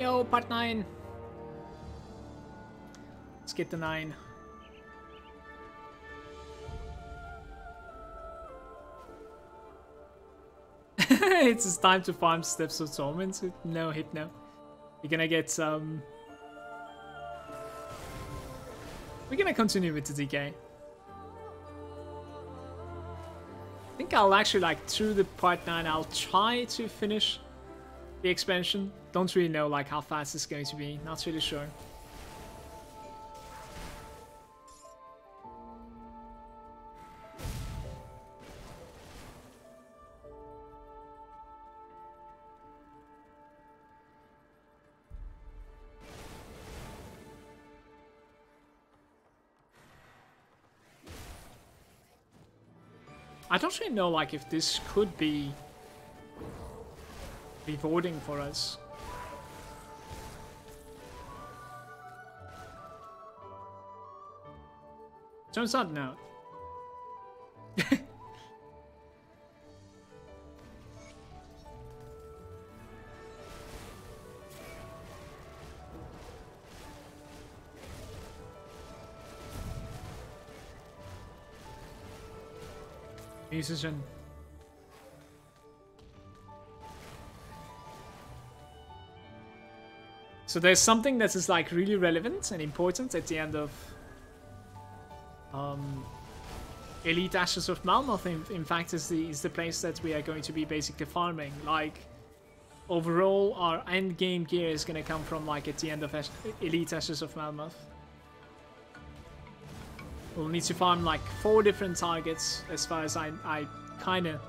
Yo, part 9. Let's get the 9. It's just time to farm steps of Salman. No hypno. You're gonna get some. We're gonna continue with the DK. I think I'll actually, like, through the part 9, I'll try to finish the expansion. Don't really know, like, how fast it's going to be. Not really sure. I don't really know, like, if this could be rewarding for us. Turns out no. Musician. So there's something that is, like, really relevant and important at the end of Elite Ashes of Malmouth. In fact, is the place that we are going to be basically farming. Like, overall, our end game gear is gonna come from, like, at the end of Elite Ashes of Malmouth. We'll need to farm, like, 4 different targets, as far as I kind of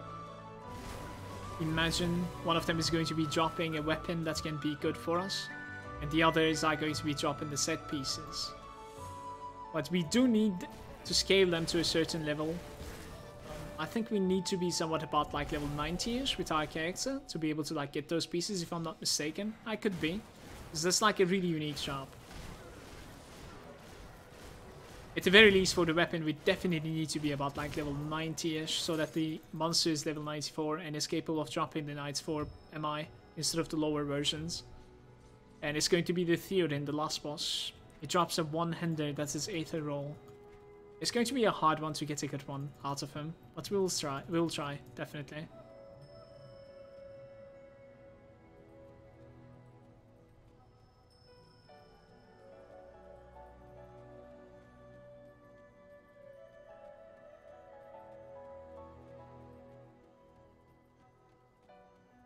imagine. One of them is going to be dropping a weapon that can be good for us, and the others are going to be dropping the set pieces. But we do need to scale them to a certain level. I think we need to be somewhat about, like, level 90-ish with our character to be able to, like, get those pieces, if I'm not mistaken. I could be, because that's, like, a really unique job. At the very least, for the weapon, we definitely need to be about, like, level 90-ish, so that the monster is level 94 and is capable of dropping the Knights for MI instead of the lower versions. And it's going to be the Theoden, the last boss. It drops a one-hander, that's his Aether roll. It's going to be a hard one to get a good one out of him, but we'll try, definitely.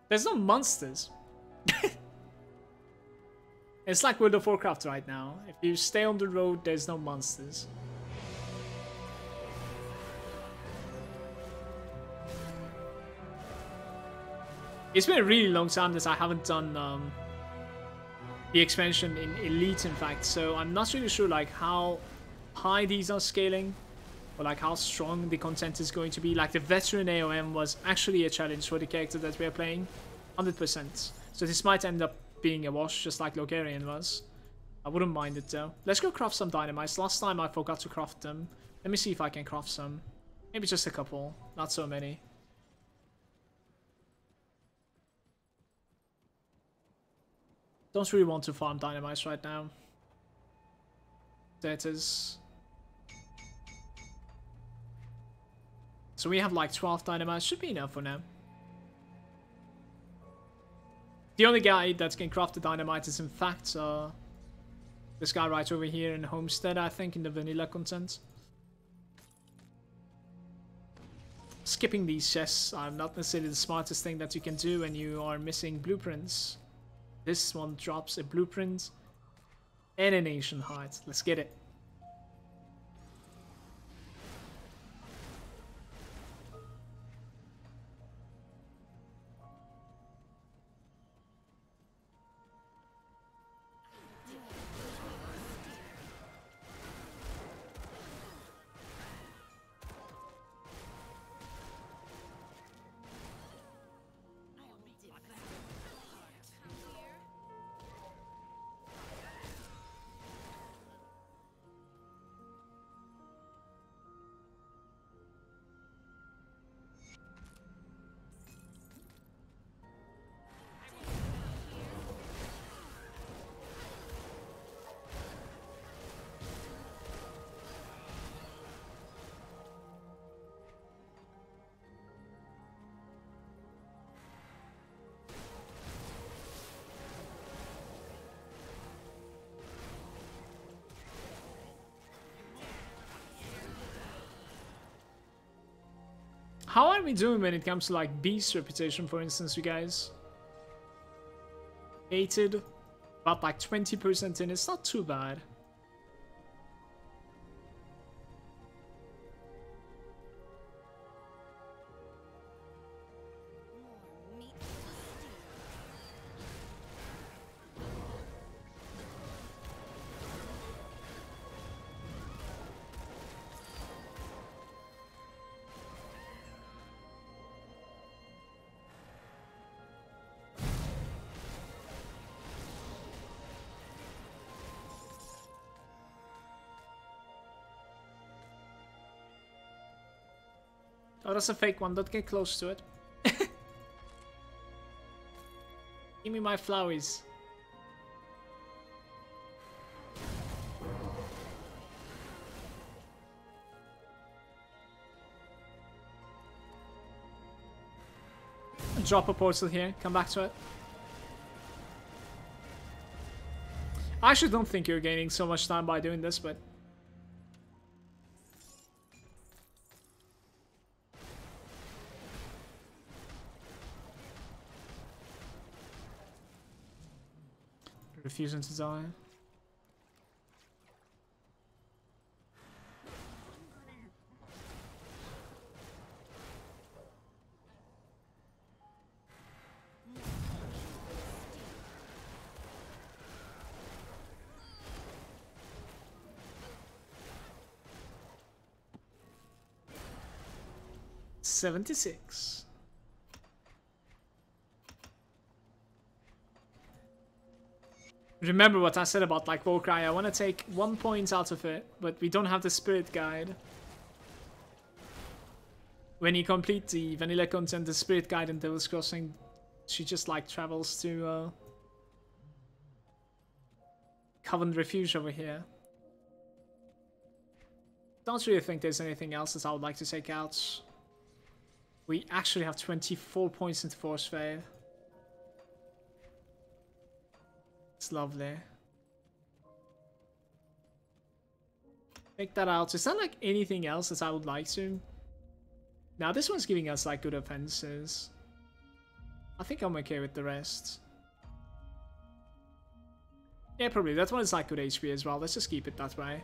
There's no monsters. It's like World of Warcraft right now. If you stay on the road, there's no monsters. It's been a really long time that I haven't done the expansion in Elite, in fact, so I'm not really sure, like, how high these are scaling, or, like, how strong the content is going to be. Like, the veteran AOM was actually a challenge for the character that we are playing, 100%. So this might end up being a wash, just like Logarian was. I wouldn't mind it, though. Let's go craft some dynamites. Last time I forgot to craft them. Let me see if I can craft some. Maybe just a couple, not so many. Don't really want to farm dynamites right now. There it is. So we have, like, 12 dynamites. Should be enough for now. The only guy that can craft the dynamite is, in fact, this guy right over here in Homestead, I think, in the vanilla content. Skipping these chests are not necessarily the smartest thing that you can do when you are missing blueprints. This one drops a blueprint and an ancient heart. Let's get it. how are we doing when it comes to like beast reputation, for instance, you guys? Hated, about like 20% in. It's not too bad. Oh, that's a fake one. Don't get close to it. Give me my flowers. Drop a portal here. Come back to it. I actually don't think you're gaining so much time by doing this, but... Refusing to die. $76. Remember what I said about like Volcry. I want to take 1 point out of it, but we don't have the spirit guide. When you complete the vanilla content, the spirit guide in Devil's Crossing, she just like travels to Coven Refuge over here. Don't really think there's anything else that I would like to take out. We actually have 24 points into Force Fade. It's lovely. Take that out. Is there like anything else that I would like to? Now this one's giving us like good offenses. I think I'm okay with the rest. Yeah, probably. That one is like good HP as well. Let's just keep it that way.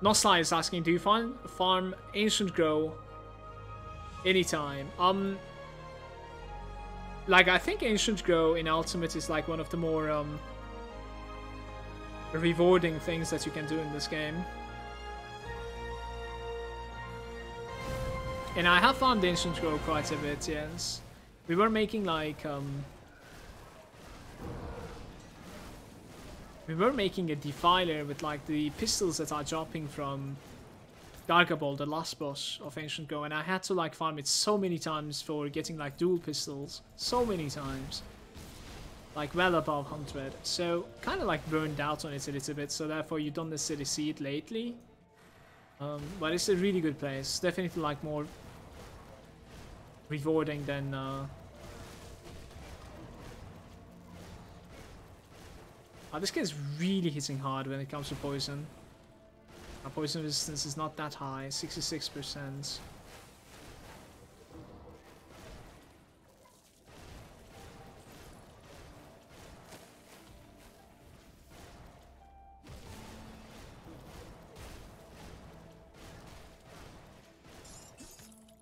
Nosly is asking, do you farm Ancient Grow anytime? Like, I think Ancient Grow in Ultimate is like one of the more rewarding things that you can do in this game. And I have farmed Ancient Grow quite a bit, yes. We were making like we were making a Defiler with like the pistols that are dropping from Gargabol, the last boss of Ancient Grow, and I had to like farm it so many times for getting like dual pistols. So many times. Like well above 100. So kind of like burned out on it a little bit, so therefore you don't necessarily see it lately. But it's a really good place. Definitely like more rewarding than this guy is really hitting hard when it comes to poison. Our poison resistance is not that high, 66%.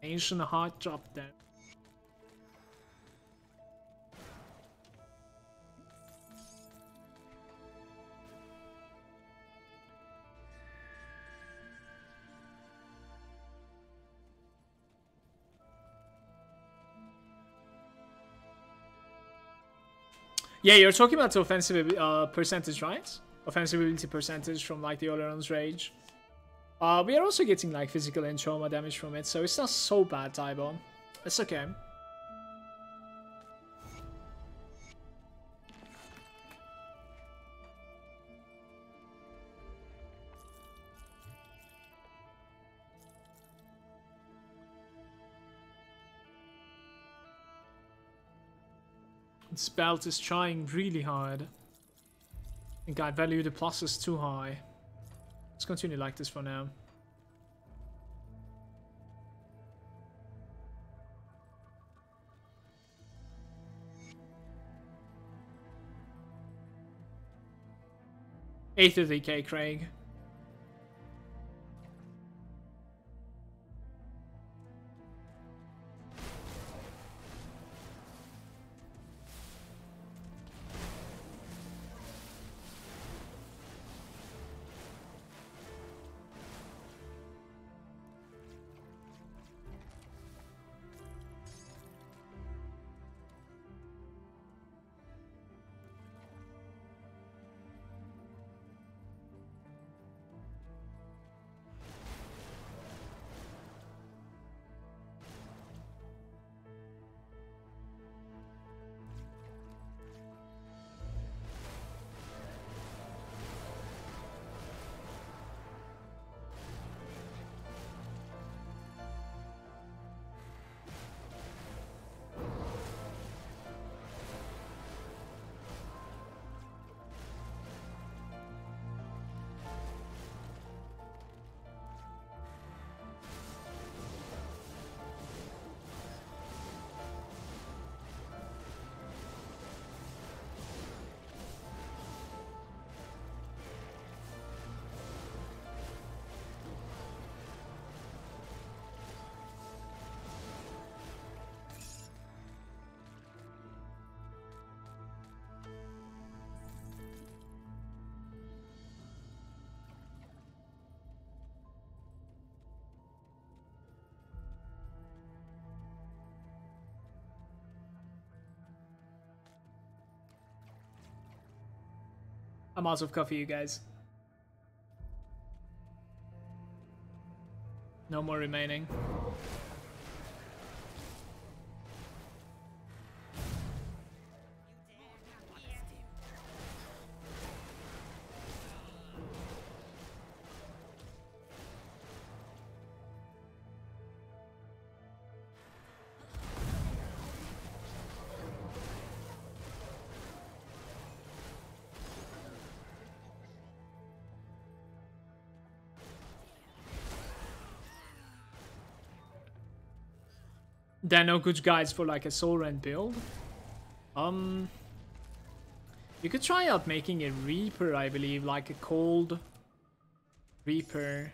Ancient Heart drop there. Yeah, you're talking about the offensive percentage, right? Offensive ability percentage from like the Oleron's Rage. We are also getting like physical and trauma damage from it, so it's not so bad, Taibo. It's okay. This belt is trying really hard. I think I value the pluses too high. Let's continue like this for now. Aether DK Krieg. I'm out of coffee, you guys. No more remaining. There are no good guides for like a soul rend build. You could try out making a Reaper, I believe, like a cold Reaper.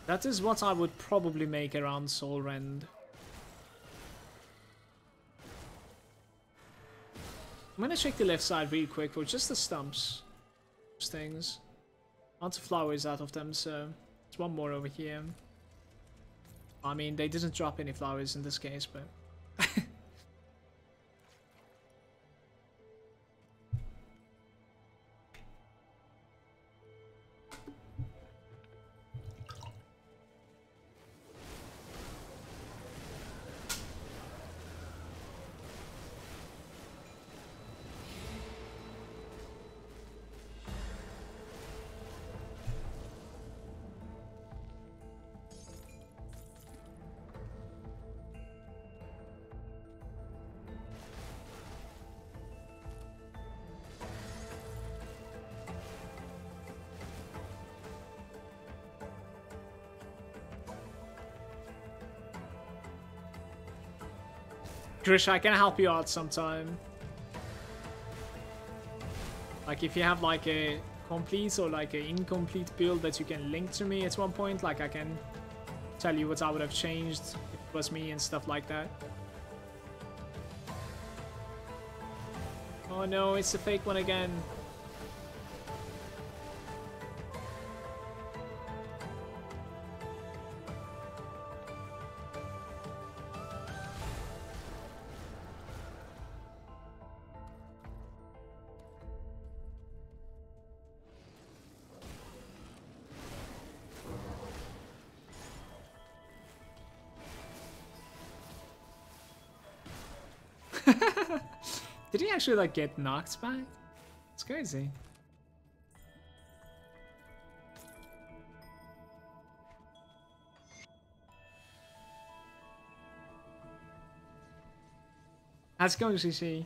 That is what I would probably make around soul rend. I'm gonna check the left side real quick for just the stumps. Those things. Lots of flowers out of them, so there's one more over here. I mean, they didn't drop any flowers in this case, but... Grish, I can help you out sometime. Like if you have like a complete or like an incomplete build that you can link to me at one point, like I can tell you what I would have changed if it was me and stuff like that. Oh no, it's a fake one again. Did he actually like get knocked back? It's crazy. How's it going, CC?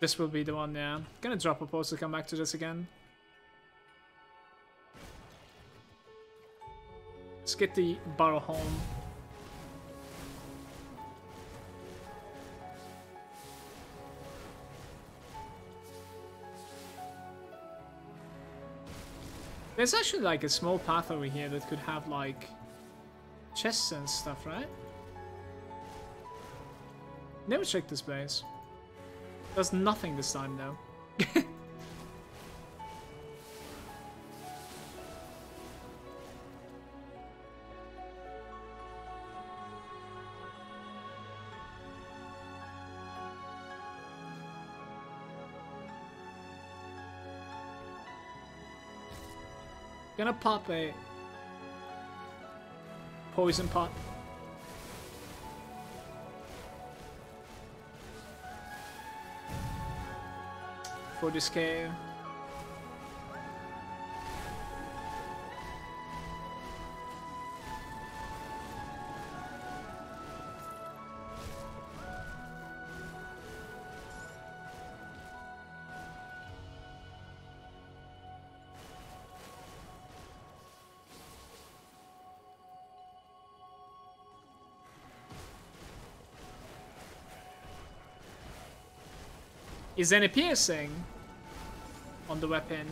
This will be the one, yeah. Gonna drop a post to come back to this again. Let's get the barrel home. There's actually like a small path over here that could have like chests and stuff, right? Never checked this place. Does nothing this time though. Gonna pop a poison pot. For this cave. Is any piercing on the weapon?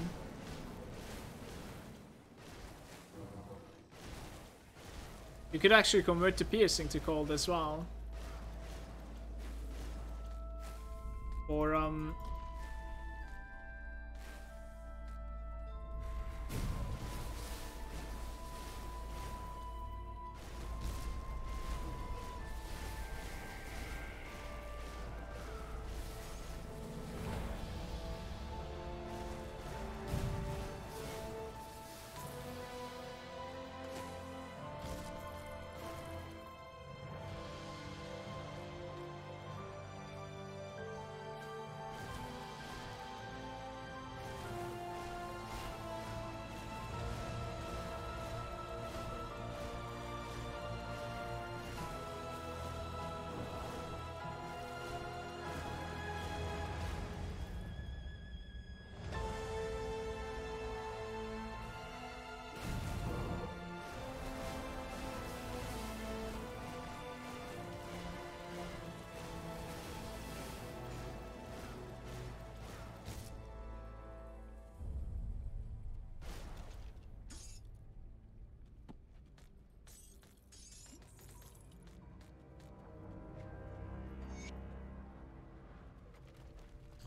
You could actually convert the piercing to cold as well. Or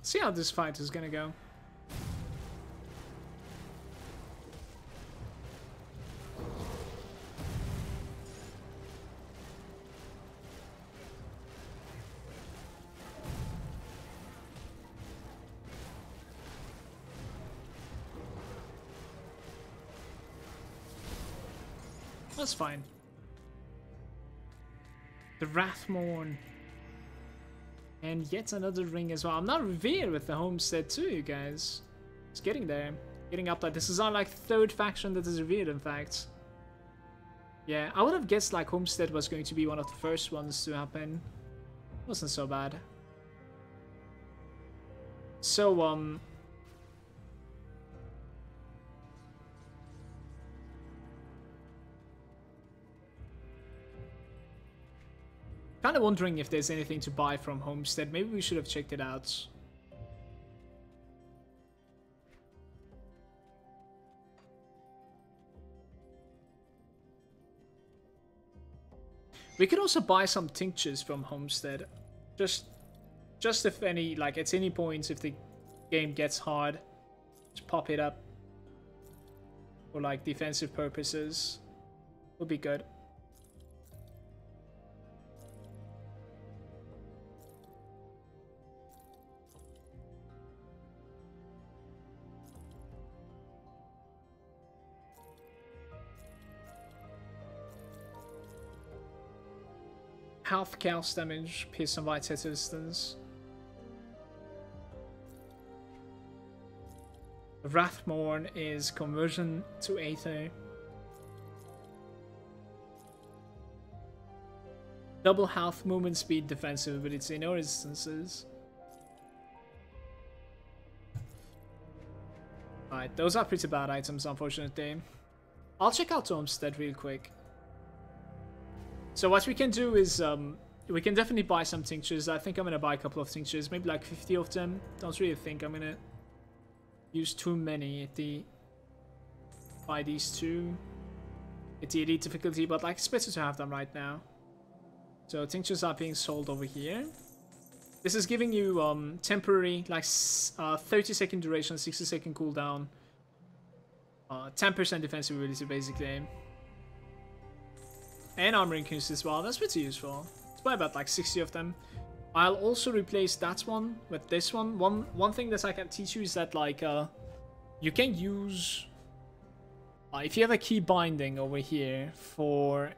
see how this fight is gonna go. That's fine. The Wrathmorn. And yet another ring as well. I'm not revered with the homestead too, you guys. It's getting there. Getting up there. This is our like third faction that is revered, in fact. Yeah, I would have guessed like homestead was going to be one of the first ones to happen. Wasn't so bad. So, kind of wondering if there's anything to buy from Homestead. Maybe we should have checked it out. We could also buy some tinctures from Homestead. Just if any, like at any point if the game gets hard, just pop it up. For like defensive purposes. Would be good. Health chaos damage, pierce and white hit distance. Wrathmorn is conversion to Aether. Double health, movement speed, defensive ability, no resistances. Alright, those are pretty bad items, unfortunately. I'll check out Homestead real quick. So what we can do is, we can definitely buy some tinctures. I think I'm going to buy a couple of tinctures, maybe like 50 of them. Don't really think I'm going to use too many at the... Buy these two at the elite difficulty, but like it's better to have them right now. So tinctures are being sold over here. This is giving you temporary, like 30-second duration, 60-second cooldown, 10% defensive ability basically, and armor increase as well. That's pretty useful. Let's buy about like 60 of them. I'll also replace that one with this one. One thing that I can teach you is that like you can use if you have a key binding over here for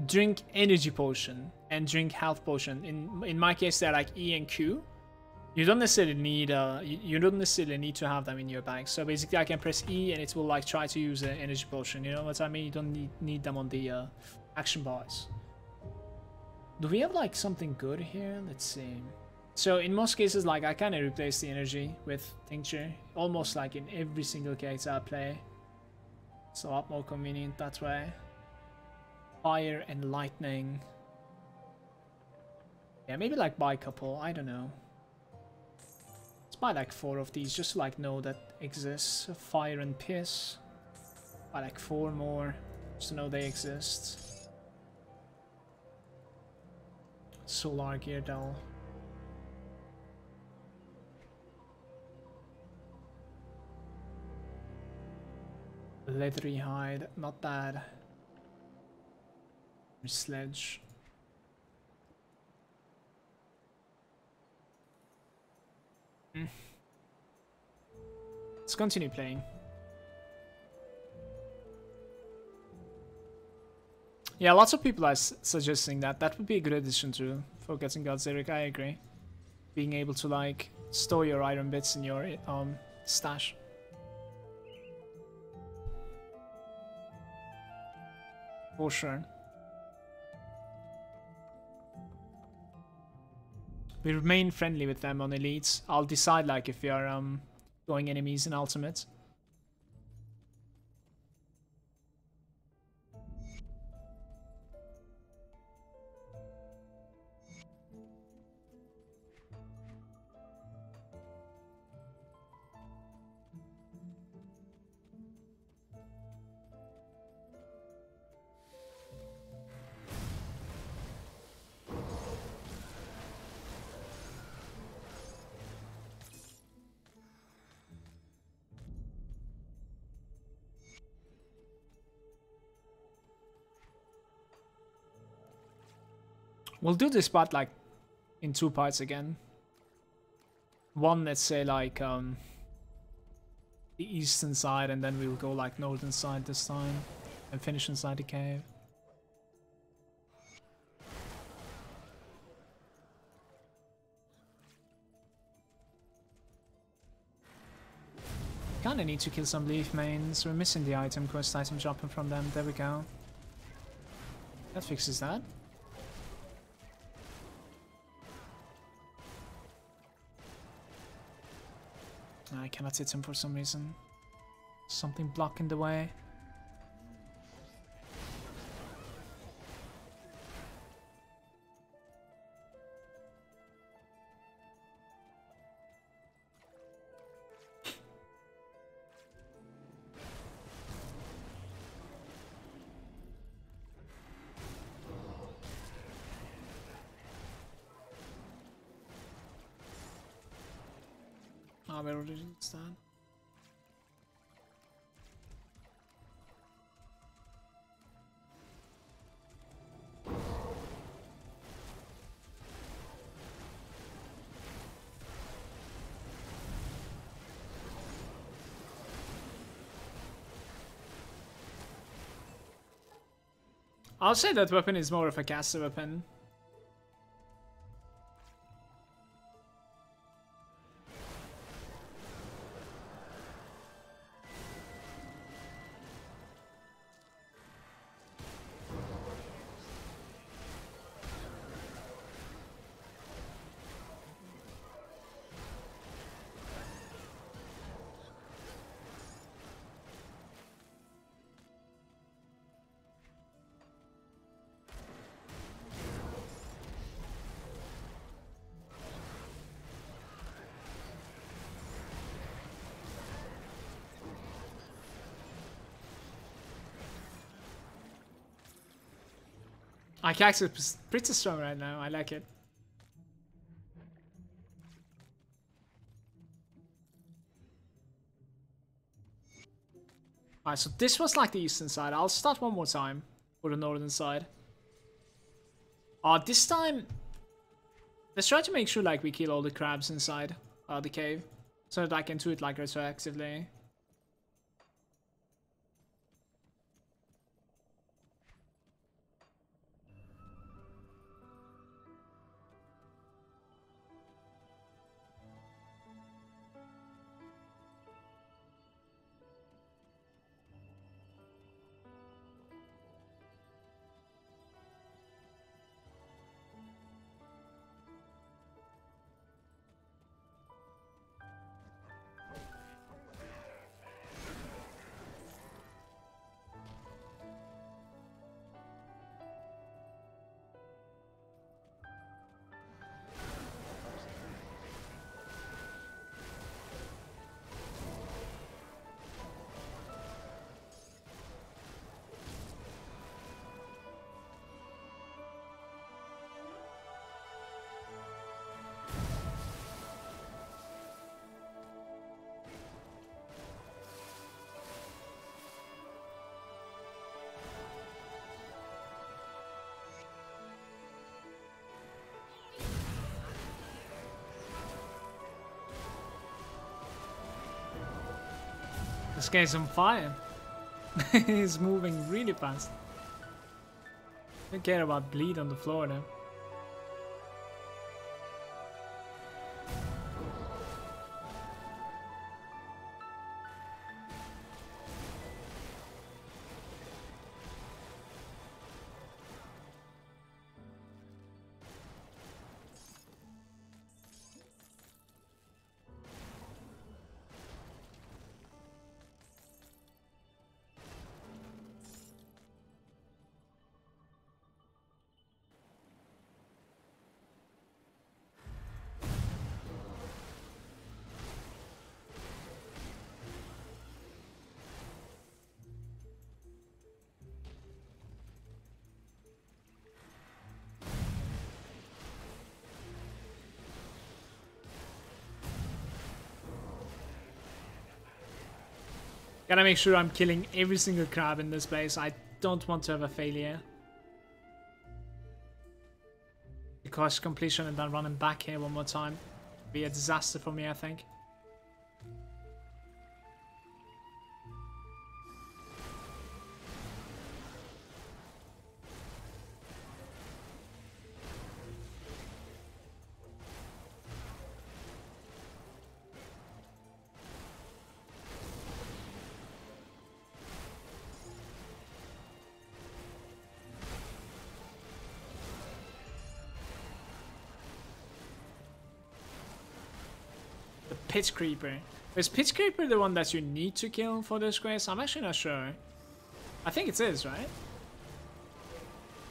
drink energy potion and drink health potion. In my case, they're like E and Q. You don't necessarily need you don't necessarily need to have them in your bag. So basically, I can press E and it will like try to use an energy potion. You know what I mean? You don't need them on the action bars. Do we have like something good here? Let's see. So in most cases, like I kind of replace the energy with tincture, almost like in every single case I play. It's a lot more convenient that way. Fire and lightning. Yeah, maybe like buy a couple. I don't know. Let's buy like 4 of these just to like know that exists. Fire and piss. Buy like 4 more just to know they exist. Solar gear doll. Leathery hide, not bad. Sledge. Let's continue playing. Yeah, lots of people are suggesting that. That would be a good addition to Forgotten Gods, Eric. I agree. Being able to like store your iron bits in your stash. For sure. We remain friendly with them on elites. I'll decide like if we are going enemies in ultimate. We'll do this part like in 2 parts again. One, let's say like the eastern side, and then we'll go like northern side this time and finish inside the cave. Kinda need to kill some leaf mains. We're missing the item quest item jumping from them. There we go. That fixes that. I cannot hit him for some reason. Something blocking the way. Oh, we already did that. I'll say that weapon is more of a caster weapon. Our character is pretty strong right now. I like it. Alright, so this was like the eastern side. I'll start one more time for the northern side. This time, let's try to make sure like we kill all the crabs inside the cave, so that I can do it like retroactively. This guy's on fire. He's moving really fast. Don't care about bleed on the floor though. Gotta make sure I'm killing every single crab in this place. I don't want to have a failure. Because completion and then running back here one more time would be a disaster for me, I think. Pit Creeper. Is Pit Creeper the one that you need to kill for this quest? I'm actually not sure. I think it is, right?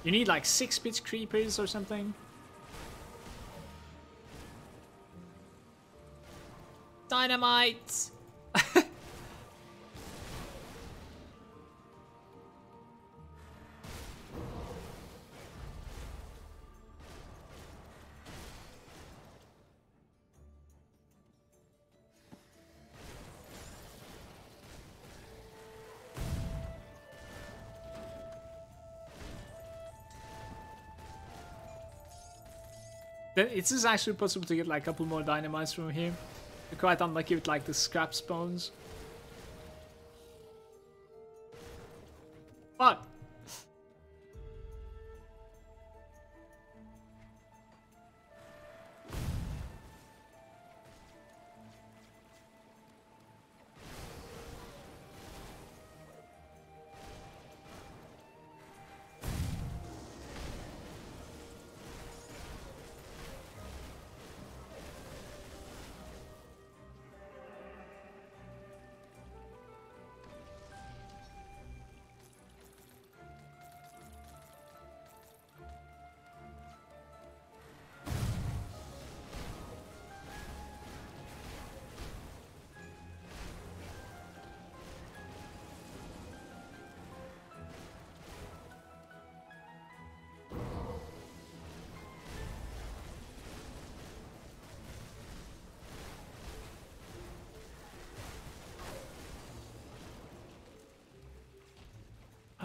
You need like 6 Pit Creepers or something. Dynamite! It is actually possible to get like a couple more dynamites from here. You're quite unlucky with like the scrap spawns. But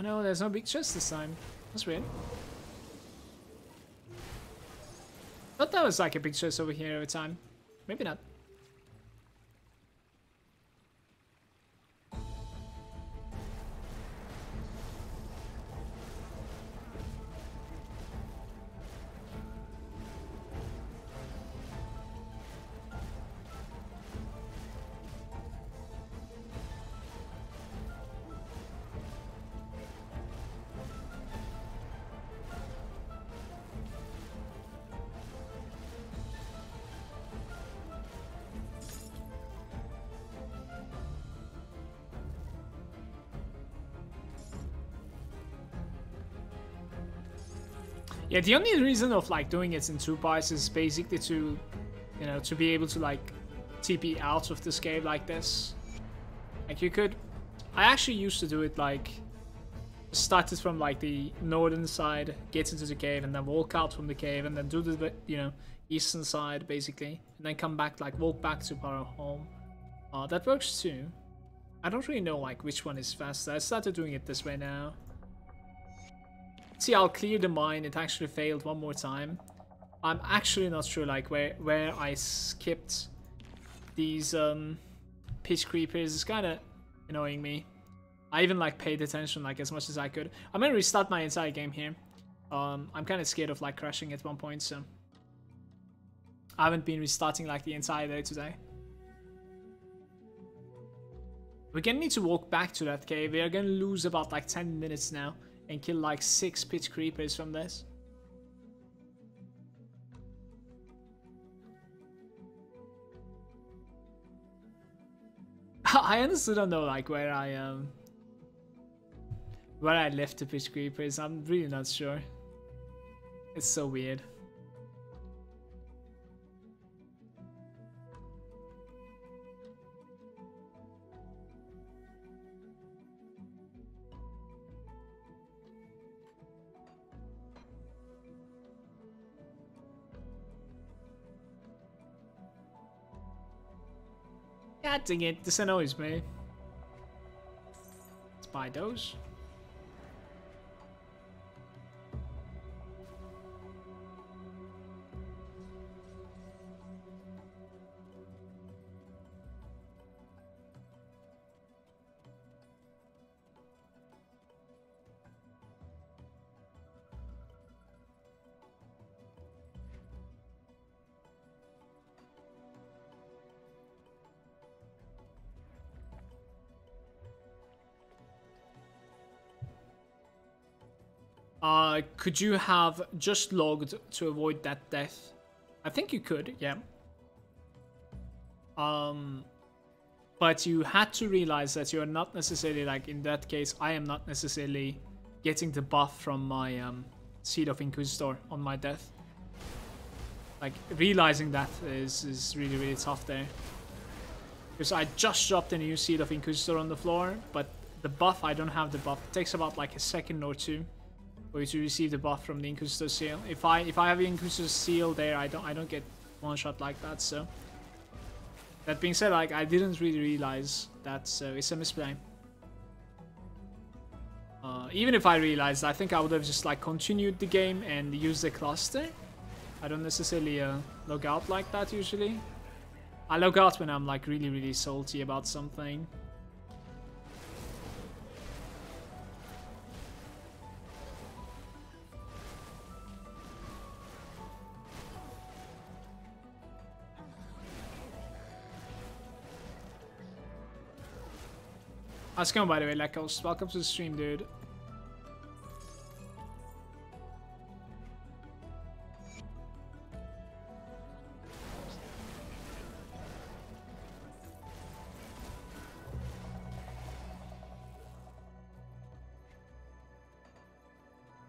no, there's no big chest this time. That's weird. Thought that was like a big chest over here every time. Maybe not. Yeah, the only reason of like doing it in 2 parts is basically to, you know, to be able to like TP out of this cave like this. Like you could, I actually used to do it like, started from like the northern side, get into the cave and then walk out from the cave and then do the, you know, eastern side basically. And then come back, like walk back to our home. That works too. I don't really know like which one is faster. I started doing it this way now. See, I'll clear the mine. It actually failed one more time. I'm actually not sure like where I skipped these pitch creepers. It's kind of annoying me. I even like paid attention like as much as I could. I'm gonna restart my entire game here. I'm kind of scared of like crashing at one point, so I haven't been restarting like the entire day today. We're gonna need to walk back to that cave. We are gonna lose about like 10 minutes now and kill like 6 pitch creepers from this. I honestly don't know like where I left the pitch creepers. I'm really not sure. It's so weird. God dang it, this annoys me. Let's buy those. Could you have just logged to avoid that death? I think you could, yeah. But you had to realize that you're not necessarily, like in that case, I am not necessarily getting the buff from my Seed of Inquisitor on my death. Like, realizing that is really, really tough there. Because I just dropped a new Seed of Inquisitor on the floor, but the buff, I don't have the buff. It takes about like a second or two for you to receive the buff from the Inquisitor seal. If I have the Inquisitor seal there, I don't get one shot like that. So that being said, like I didn't really realize that, so it's a misplay. Even if I realized, I think I would have just like continued the game and used the cluster. I don't necessarily log out like that usually. I log out when I'm like really, really salty about something. How's it going, by the way, Lekos? Welcome to the stream, dude.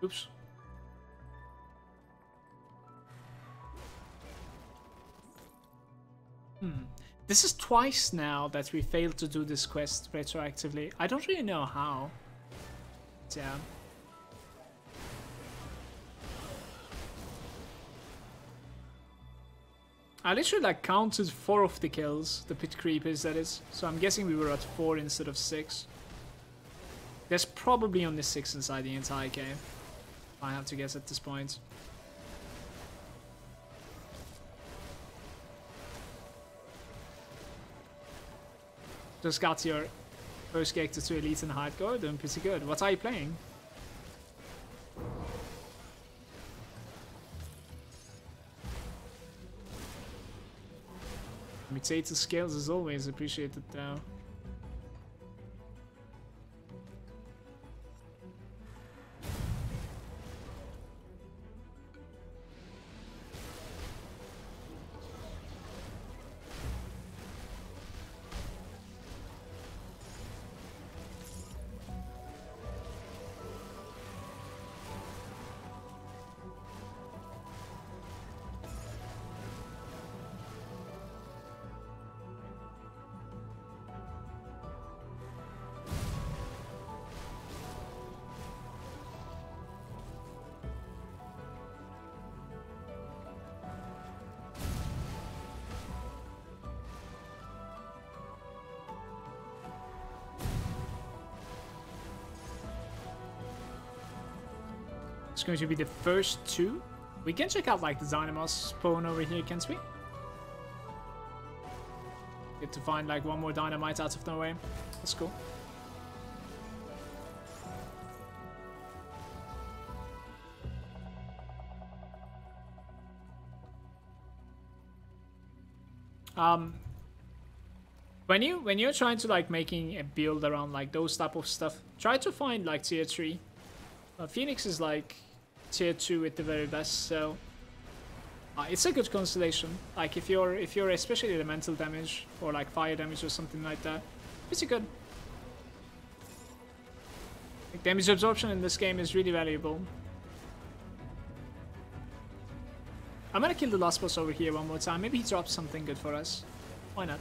Oops. This is twice now that we failed to do this quest retroactively. I don't really know how. Yeah. I literally like counted 4 of the kills, the pit creepers that is. So I'm guessing we were at 4 instead of 6. There's probably only 6 inside the entire game. I have to guess at this point. Just got your first character to Elite and Hardcore, doing pretty good. What are you playing? Mutated skills is always appreciated though. It's going to be the first 2. We can check out like the Dynamos spawn over here, can't we? Get to find like one more dynamite out of nowhere. That's cool. When you're trying to like making a build around like those type of stuff, try to find like tier 3. Phoenix is like tier 2 at the very best, so it's a good constellation. Like if you're especially elemental damage or like fire damage or something like that, pretty good. Like damage absorption in this game is really valuable. I'm gonna kill the last boss over here one more time. Maybe he drops something good for us. Why not?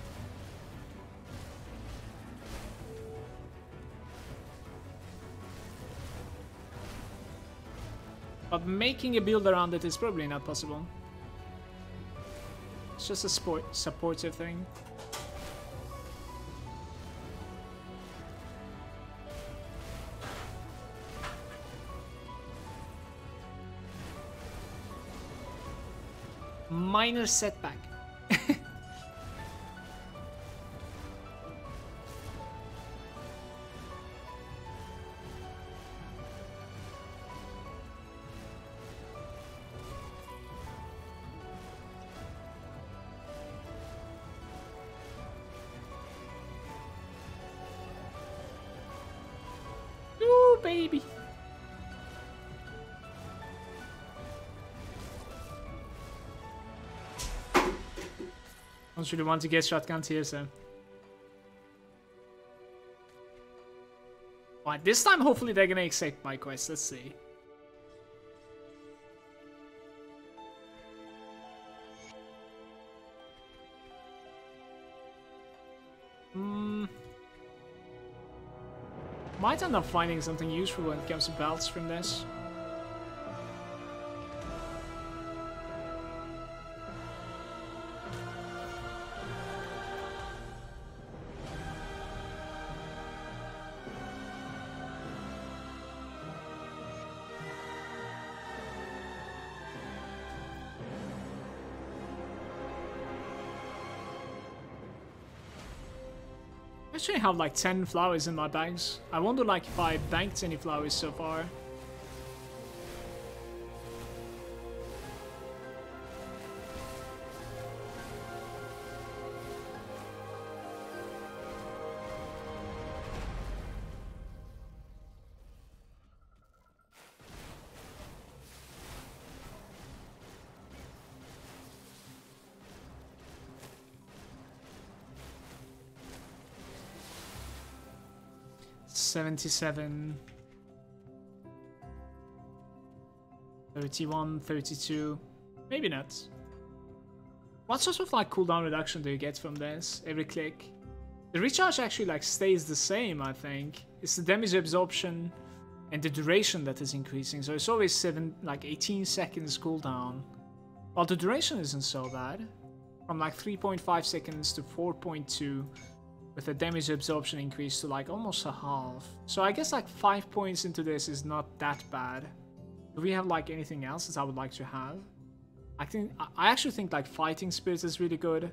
But making a build around it is probably not possible. It's just a supportive thing. Minor setback. Baby. Don't really want to get shotgunned here, so. Alright, this time hopefully they're gonna accept my quest. Let's see. Might end up finding something useful when it comes to belts from this. I actually have like 10 flowers in my bags. I wonder like if I banked any flowers so far. $77, 31, 32, maybe not. What sort of like cooldown reduction do you get from this every click? The recharge actually like stays the same, I think. It's the damage absorption and the duration that is increasing, so it's always 18 seconds cooldown. Well, the duration isn't so bad. From like 3.5 seconds to 4.2. with a damage absorption increase to like almost a half. So I guess like 5 points into this is not that bad. Do we have like anything else that I would like to have? I actually think like fighting spirit is really good.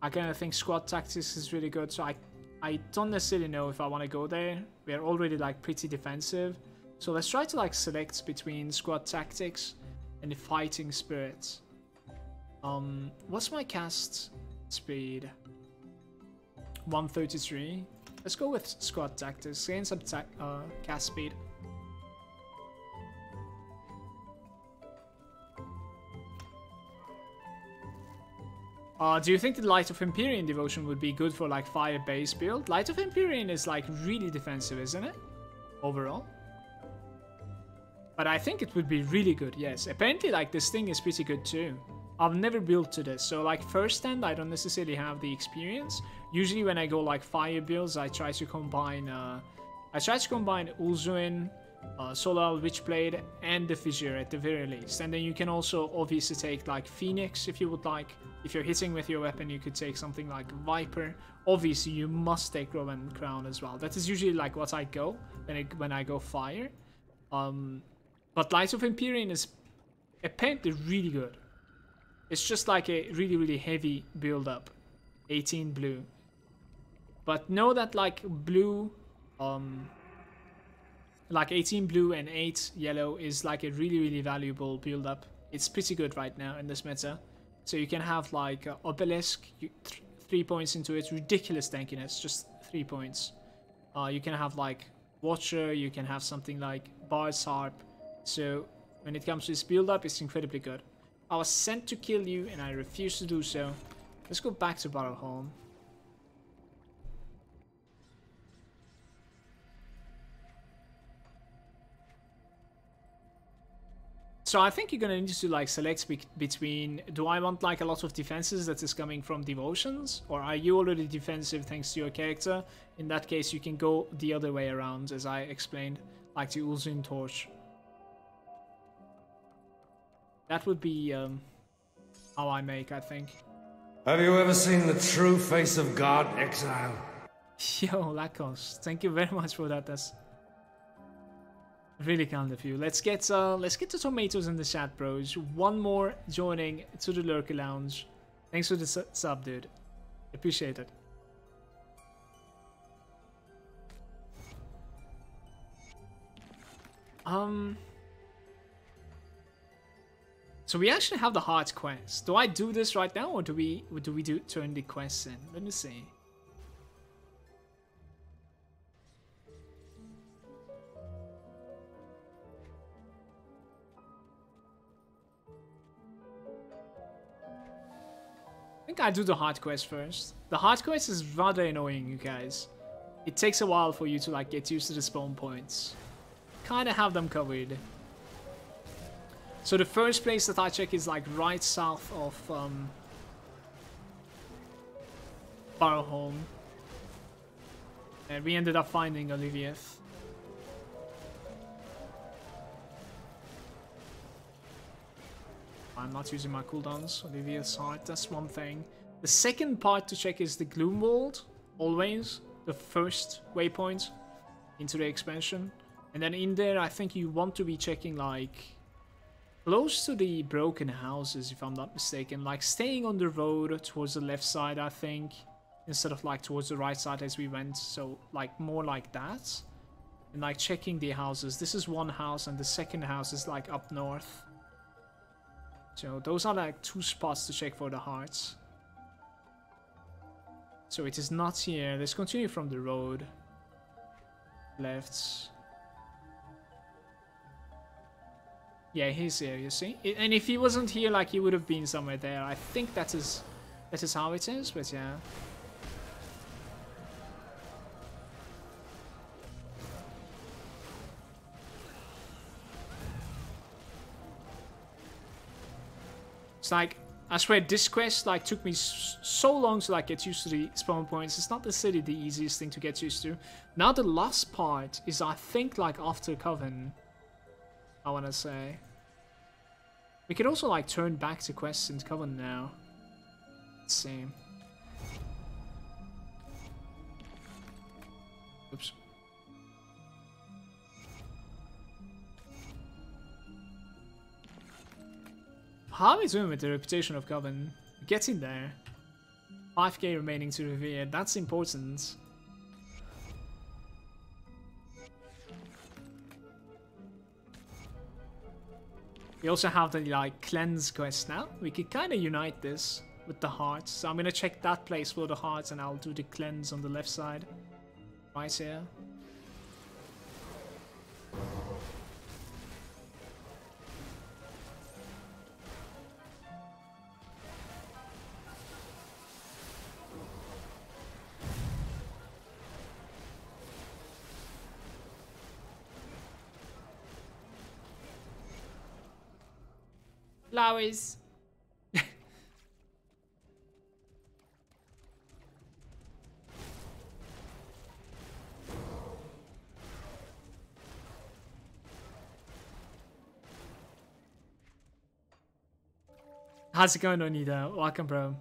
I kind of think squad tactics is really good. So I don't necessarily know if I want to go there. We're already like pretty defensive. So let's try to like select between squad tactics and the fighting spirit. What's my cast speed? 133. Let's go with squad tactics. Gain some cast speed. Do you think the Light of Empyrean devotion would be good for like fire base build? Light of Empyrean is like really defensive, isn't it? Overall. But I think it would be really good, yes. Apparently like this thing is pretty good too. I've never built to this, so like first hand I don't necessarily have the experience. Usually when I go like fire builds, I try to combine Ulzuin, Solar Witchblade, and the Fissure at the very least. And then you can also obviously take like Phoenix if you would like. If you're hitting with your weapon, you could take something like Viper. Obviously, you must take Rowan Crown as well. That is usually like what I go when I go fire. But Light of Empyrean is apparently really good. It's just like a really, really heavy build-up. 18 blue. But know that like blue, like 18 blue and 8 yellow is like a really, really valuable build-up. It's pretty good right now in this meta. So you can have like Obelisk, 3 points into it, ridiculous tankiness, just 3 points. You can have like Watcher, you can have something like Bard's Harp. So when it comes to this build-up, it's incredibly good. I was sent to kill you and I refuse to do so. Let's go back to Battleholm. So I think you're gonna need to like select between, do I want like a lot of defenses that is coming from devotions, or are you already defensive thanks to your character? In that case you can go the other way around, as I explained, like the Ulzun Torch. That would be how I make, I think. Have you ever seen the true face of God, Exile? Yo, Lakos, thank you very much for that. That's really kind of you. Let's get the tomatoes in the chat, bros. One more joining to the Lurker Lounge. Thanks for the sub, dude. Appreciate it. So we actually have the hard quest. Do I do this right now, or do we turn the quests in? Let me see. I think I do the hard quest first. The hard quest is rather annoying, you guys. It takes a while for you to like get used to the spawn points. Kinda have them covered. So the first place that I check is like right south of Battleholm. And we ended up finding Olivieth. I'm not using my cooldowns. Olivia's heart, that's one thing. The second part to check is the Gloomwald, always. The first waypoint into the expansion. And then in there, I think you want to be checking like close to the broken houses, if I'm not mistaken. Like staying on the road towards the left side, I think. Instead of like towards the right side as we went. So like more like that. And like checking the houses. This is one house and the second house is like up north. So those are like two spots to check for the hearts. So it is not here. Let's continue from the road. Left. Yeah, he's here, you see? And if he wasn't here, like, he would have been somewhere there. I think that is how it is, but yeah. It's like, I swear, this quest like took me so long to like get used to the spawn points. It's not necessarily the easiest thing to get used to. Now the last part is, I think, like after Coven, I want to say. We could also like turn back to quests in Coven now. Let's see. Oops. How are we doing with the reputation of Coven? Getting there. 5k remaining to revere. That's important. We also have the like cleanse quest now. We could kind of unite this with the hearts. So I'm gonna check that place for the hearts, and I'll do the cleanse on the left side, right here. Flowers. How's it going, Onida? Welcome, bro.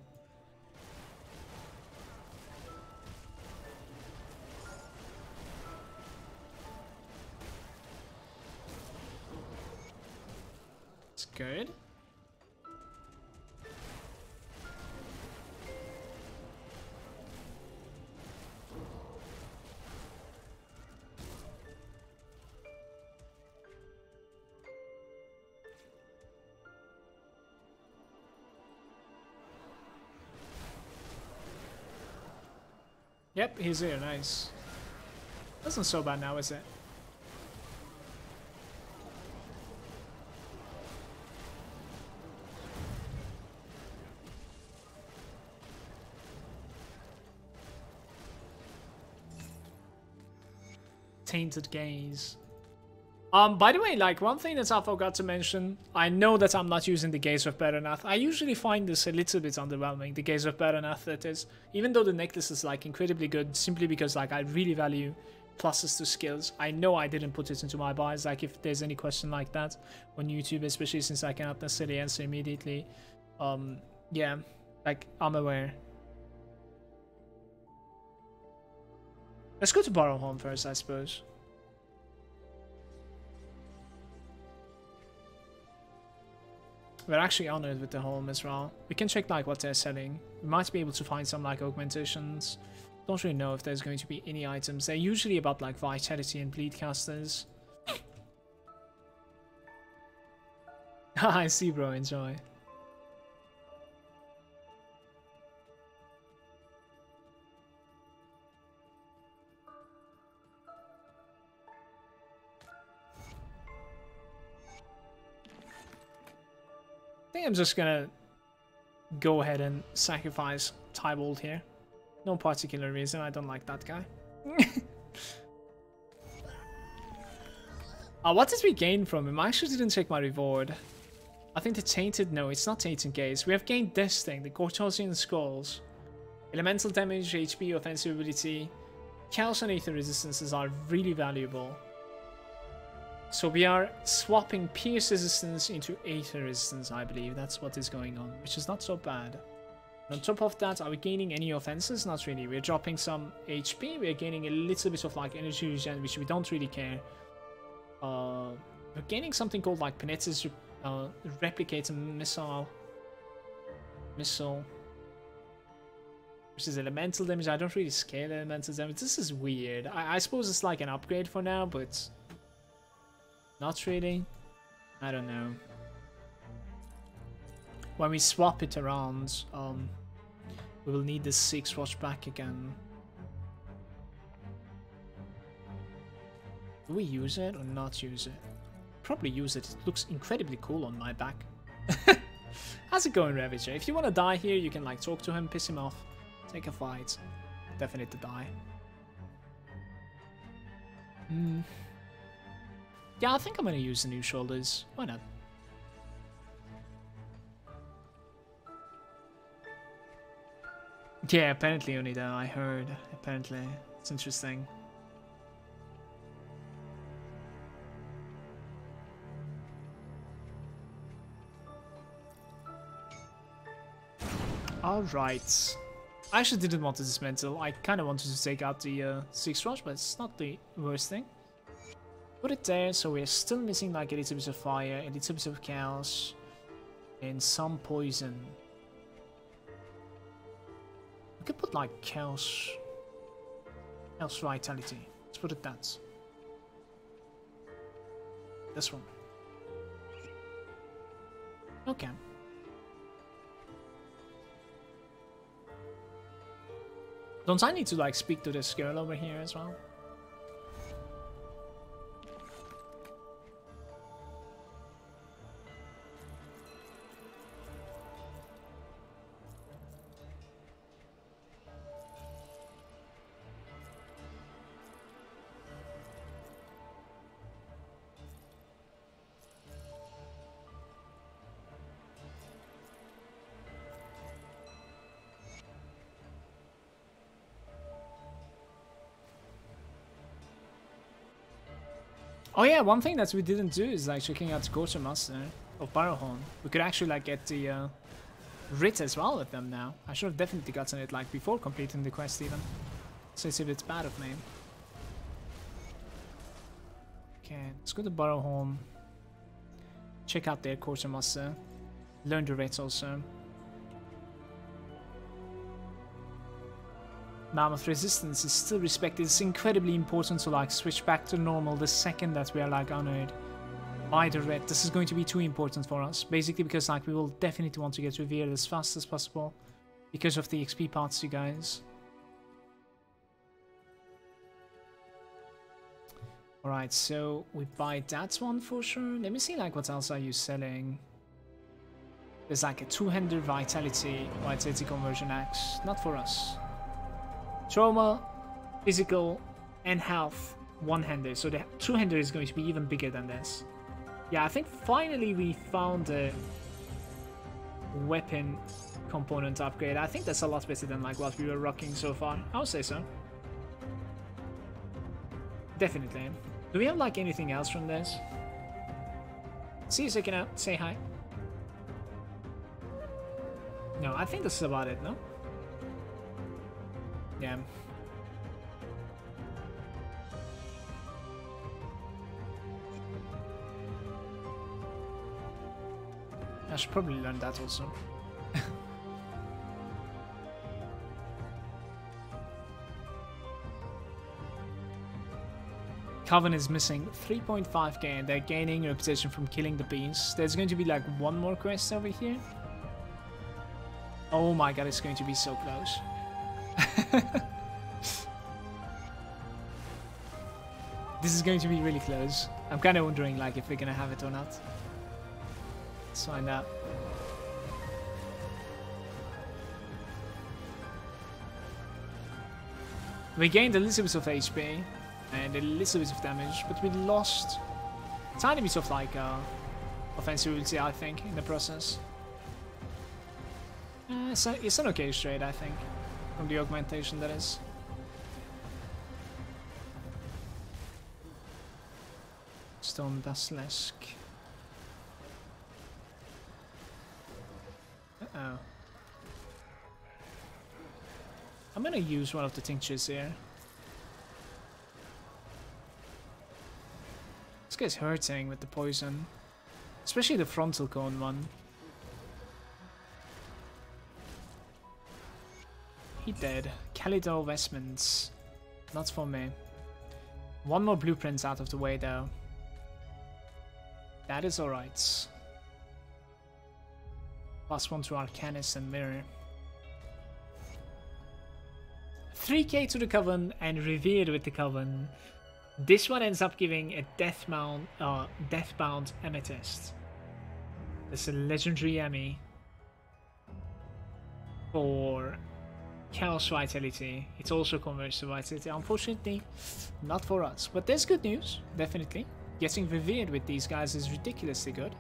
It's good. Yep, he's here, nice. That's not so bad now, is it? Tainted gaze. By the way, like, one thing that I forgot to mention, I know that I'm not using the Gaze of Berenath. I usually find this a little bit underwhelming, the Gaze of Berenath, that is. Even though the necklace is, like, incredibly good, simply because, like, I really value pluses to skills. I know I didn't put it into my buys, like, if there's any question like that on YouTube, especially since I cannot necessarily answer immediately. Yeah, like, I'm aware. Let's go to Barrowhorn first, I suppose. We're actually honored with the home as well. We can check like what they're selling. We might be able to find some like augmentations. Don't really know if there's going to be any items. They're usually about like vitality and bleed casters. I see, bro. Enjoy. I think I'm just gonna go ahead and sacrifice Tybalt here. No particular reason, I don't like that guy. What did we gain from him? I actually didn't check my reward. I think the Tainted, no, it's not Tainted Gaze. We have gained this thing, the Cortosian Skulls. Elemental damage, HP, offensive ability. Chaos and Aether resistances are really valuable. So we are swapping Pierce resistance into Aether resistance, I believe. That's what is going on, which is not so bad. And on top of that, are we gaining any offenses? Not really. We're dropping some HP. We're gaining a little bit of like energy regen, which we don't really care. We're gaining something called like Penet's Replicate Missile. Which is elemental damage. I don't really scale elemental damage. This is weird. I suppose it's like an upgrade for now, but not really. I don't know. When we swap it around, we will need the 6 watch back again. Do we use it or not use it? Probably use it. It looks incredibly cool on my back. How's it going, Ravager? If you want to die here, you can like talk to him, piss him off, take a fight. Definitely die. Yeah, I think I'm gonna use the new shoulders. Why not? Yeah, apparently only though, I heard. Apparently. It's interesting. Alright. I actually didn't want to dismantle. I kind of wanted to take out the 6 rush, but it's not the worst thing. Put it there, so we're still missing like a little bit of fire, a little bit of chaos, and some poison. We could put like chaos vitality. Let's put it that. This one. Okay. Don't I need to like speak to this girl over here as well? Oh yeah, one thing that we didn't do is like checking out the Quartermaster of Barrowhorn. We could actually like get the writ as well with them now. I should have definitely gotten it like before completing the quest even. So it's a bit bad of me. Okay, let's go to Barrowhorn. Check out their Quartermaster. Learn the writ also. Malmouth resistance is still respected. It's incredibly important to like switch back to normal the second that we are like honored by the red. This is going to be too important for us. Basically because like we will definitely want to get revered as fast as possible because of the XP parts, you guys. Alright, so we buy that one for sure. Let me see like what else are you selling. There's like a two-handed vitality conversion axe. Not for us. Trauma, physical, and health, one-handed. So the two-hander is going to be even bigger than this. Yeah, I think finally we found a weapon component upgrade. I think that's a lot better than like what we were rocking so far. I would say so. Definitely. Do we have like anything else from this? See you second out. Say hi. No, I think this is about it, no? Yeah. I should probably learn that also. Coven is missing 3.5k and they're gaining reputation from killing the beast. There's going to be like one more quest over here. Oh my god, it's going to be so close. This is going to be really close. I'm kind of wondering like if we're gonna have it or not. Let's find out. We gained a little bit of HP and a little bit of damage, but we lost a tiny bit of like offensivity, I think, in the process. It's an okay trade, I think. From the augmentation, that is. Stone Basilisk. Uh-oh. I'm gonna use one of the tinctures here. This guy's hurting with the poison. Especially the frontal cone one. He dead. Calidor Vestments. Not for me. One more blueprint out of the way though. That is alright. +1 to Arcanist and Mirror. 3k to the Coven and revered with the Coven. This one ends up giving a Deathbound Amethyst. That's a legendary Emmy for Chaos Vitality. It also converts to Vitality. Unfortunately, not for us. But there's good news, definitely. Getting revered with these guys is ridiculously good.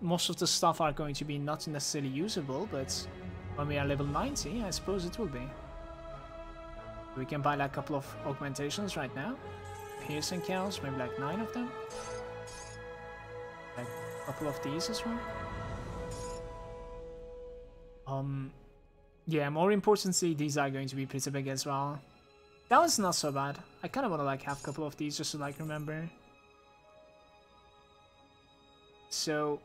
Most of the stuff are going to be not necessarily usable, but when we are level 90, I suppose it will be. We can buy like a couple of augmentations right now. Piercing cows, maybe like 9 of them. Like a couple of these as well. Yeah, more importantly, these are going to be pretty big as well. That was not so bad. I kind of want to like have a couple of these just to like remember. So,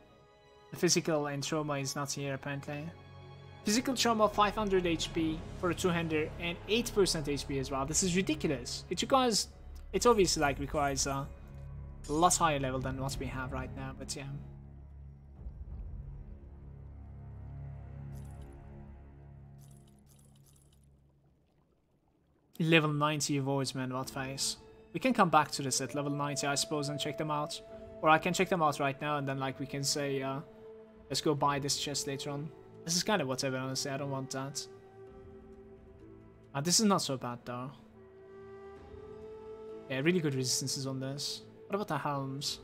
the physical and trauma is not here apparently. Physical trauma 500 HP for a two-hander and 8% HP as well. This is ridiculous. It requires, it obviously like requires a lot higher level than what we have right now, but yeah. Level 90 Voidsman, what face. We can come back to this at level 90 I suppose and check them out. Or I can check them out right now and then like we can say let's go buy this chest later on. This is kind of whatever honestly, I don't want that. This is not so bad though. Yeah, really good resistances on this. What about the helms?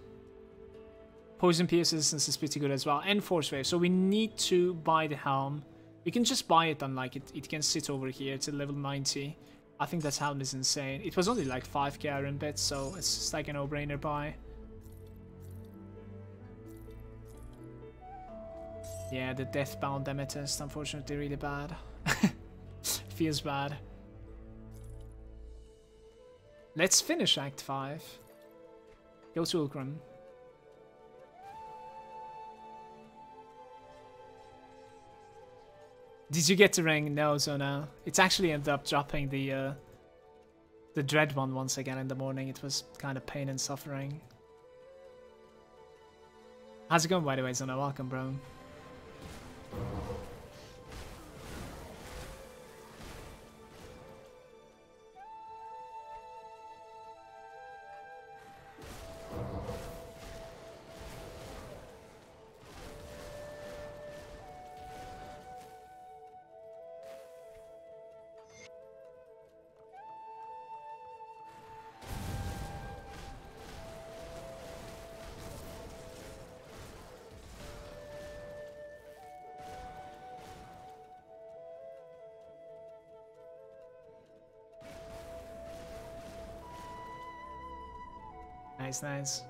Poison pierce resistance is pretty good as well, and force wave. So we need to buy the helm. We can just buy it and like it can sit over here to level 90. I think that helm is insane. It was only like 5k iron bits, so it's just like a no-brainer buy. Yeah, the Deathbound Amethyst, unfortunately, really bad. Feels bad. Let's finish Act 5. Go to Ulgrim. Did you get the ring? No, Zona. It actually ended up dropping the dread one once again in the morning. It was kind of pain and suffering. How's it going, by the way, Zona? Welcome, bro. Nice, nice.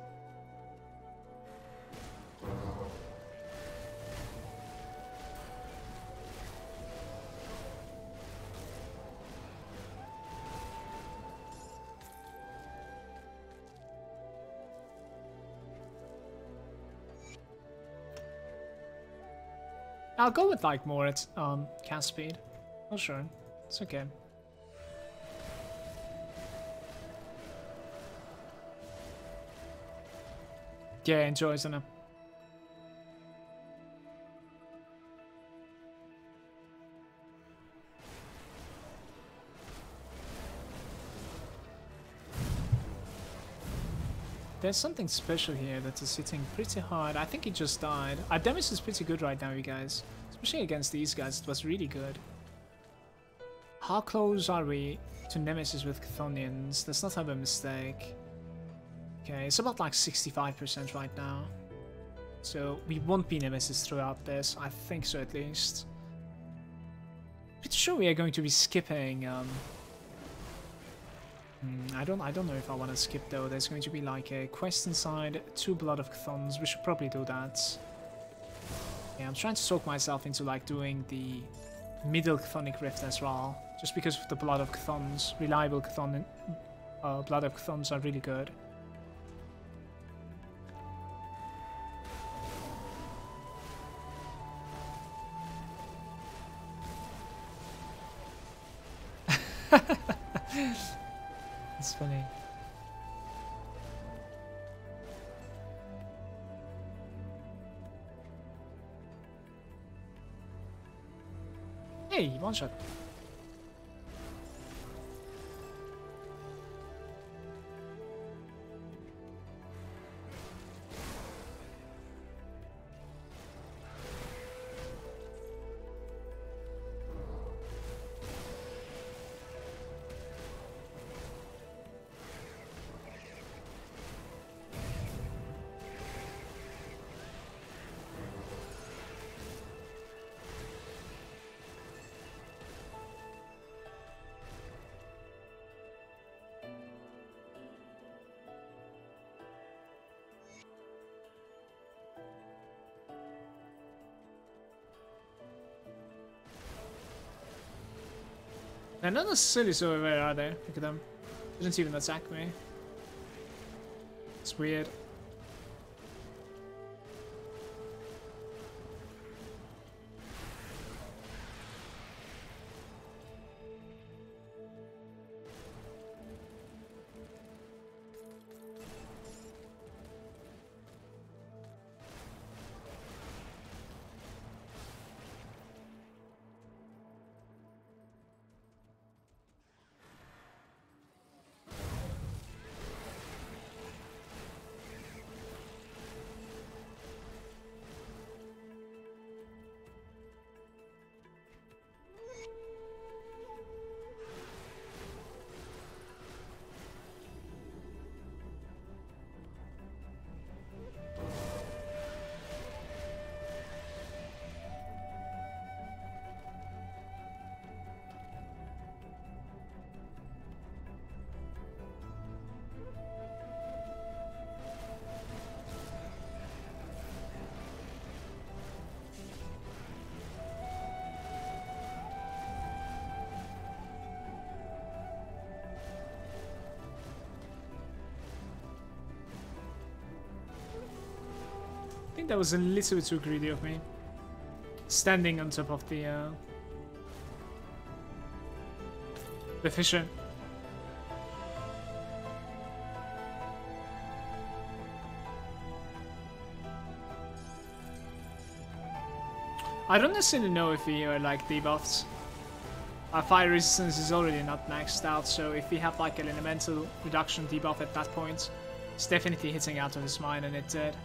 I'll go with like more at cast speed. Oh sure, it's okay. Yeah, enjoy, isn't it? There's something special here that is hitting pretty hard. I think it just died. Our damage is pretty good right now, you guys. Especially against these guys, it was really good. How close are we to Nemesis with Chthonians? Let's not have a mistake. Okay, it's about like 65% right now. So we won't be Nemesis throughout this. I think so at least. Pretty sure we are going to be skipping. I don't know if I want to skip though. There's going to be like a quest inside 2 Blood of Chthons. We should probably do that. Yeah, I'm trying to talk myself into like doing the middle Chthonic Rift as well. Just because of the Blood of Chthons. Reliable Blood of Chthons are really good. It's funny. Hey, one shot. They're not necessarily so aware, are they? Look at them. Didn't even attack me. It's weird. I think that was a little bit too greedy of me. Standing on top of the fissure. I don't necessarily know if we are like debuffed. Our fire resistance is already not maxed out, so if we have like an elemental reduction debuff at that point, it's definitely hitting out of his mind and it did.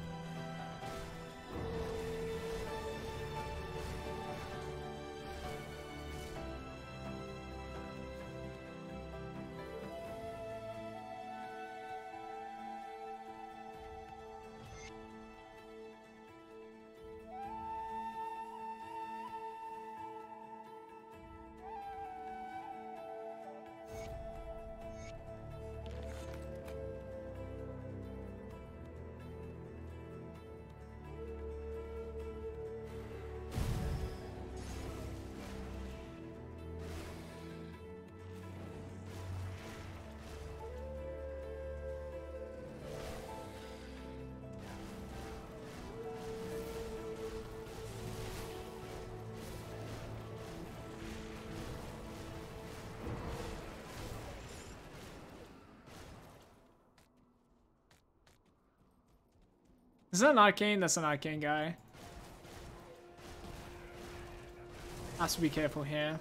Is that an arcane? That's an arcane guy. Has to be careful here.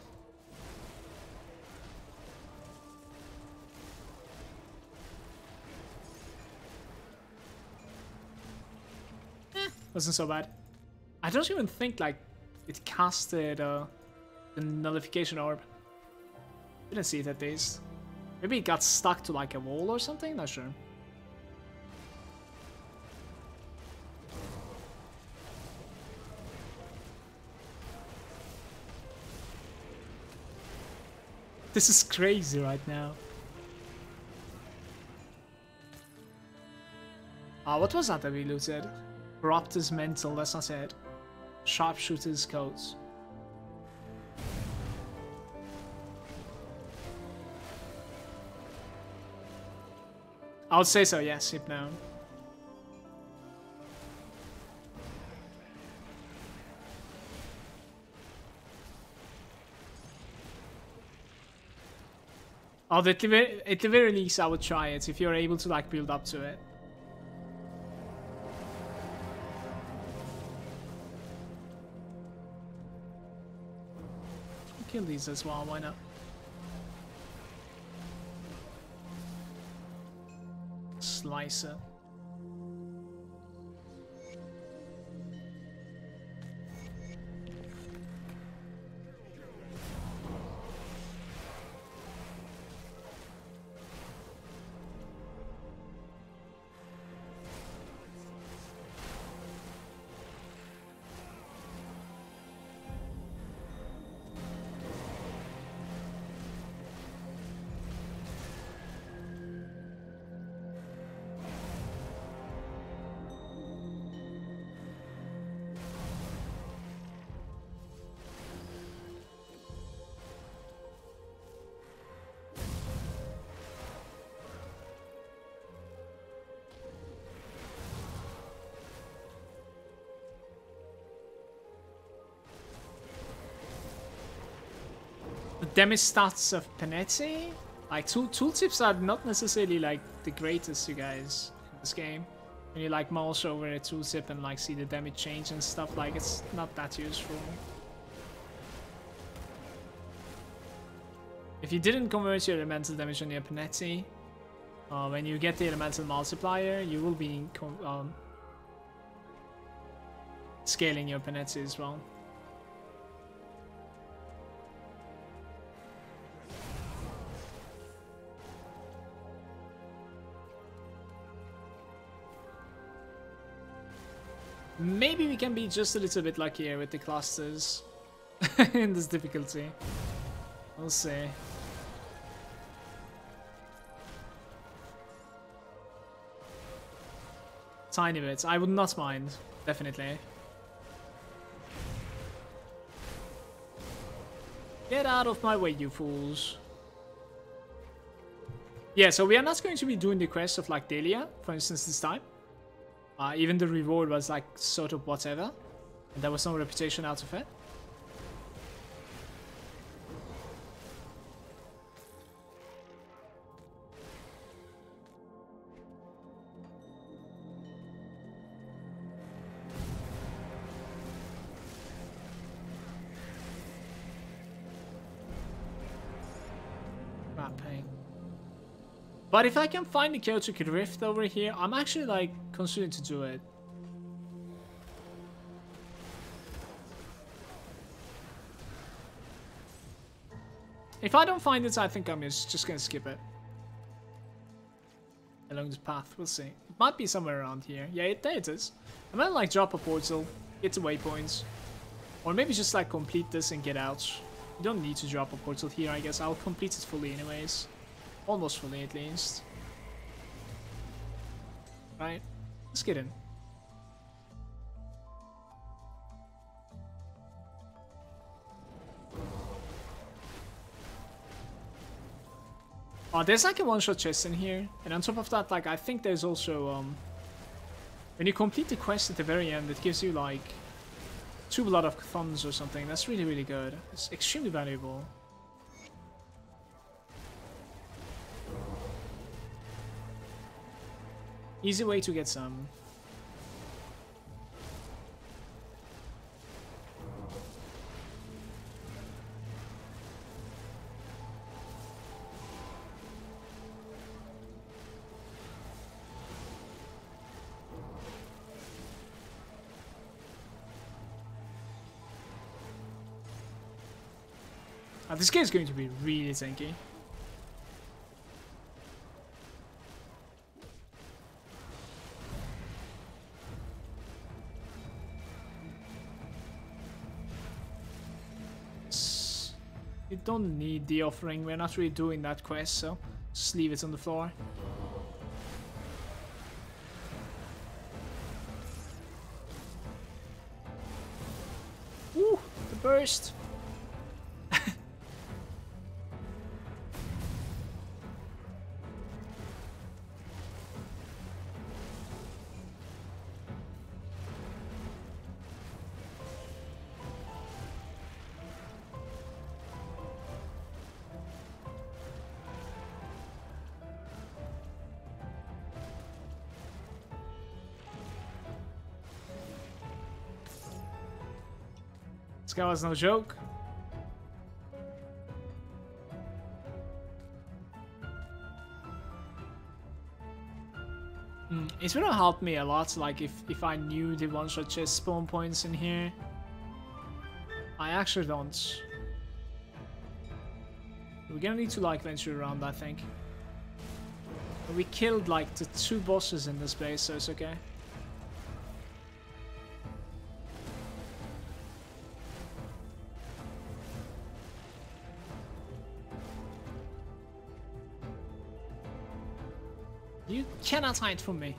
Wasn't so bad. I don't even think like it casted the nullification orb. Didn't see it at least. Maybe it got stuck to like a wall or something? Not sure. This is crazy right now. What was that we looted? Corruptor's Mental, that's not it. Sharpshooter's Coats. I would say so, yes, Hypno. Oh, at the very least, I would try it if you're able to like build up to it. Kill these as well, why not? Slicer. damage stats of Panetti. Like tooltips are not necessarily like the greatest, you guys, in this game. When you like mouse over a tooltip and like see the damage change and stuff, like it's not that useful. If you didn't convert your elemental damage on your Panetti, when you get the elemental multiplier, you will be scaling your Panetti as well. Maybe we can be just a little bit luckier with the clusters in this difficulty. We'll see. Tiny bits. I would not mind. Definitely. Get out of my way, you fools. Yeah, so we are not going to be doing the quest of like Delia, for instance, this time. Even the reward was like sort of whatever. And there was no reputation out of it. But if I can find the chaotic rift over here, I'm actually like considering to do it. If I don't find it, I think I'm just gonna skip it. Along this path, we'll see. It might be somewhere around here. Yeah, there it is. I'm gonna like drop a portal, get the waypoints. Or maybe just like complete this and get out. You don't need to drop a portal here, I guess. I'll complete it fully anyways. Almost fully, at least. Right, let's get in. Oh, there's like a one-shot chest in here, and on top of that, like I think there's also when you complete the quest at the very end, it gives you like 2 blood of thumbs or something. That's really, really good. It's extremely valuable. Easy way to get some. This game is going to be really tanky. You don't need the offering, we're not really doing that quest, so just leave it on the floor. Ooh, the burst! This guy was no joke. It's gonna help me a lot, like if I knew the one-shot chest spawn points in here. I actually don't. We're gonna need to like venture around, I think. We killed like the 2 bosses in this place, so it's okay. You cannot hide from me.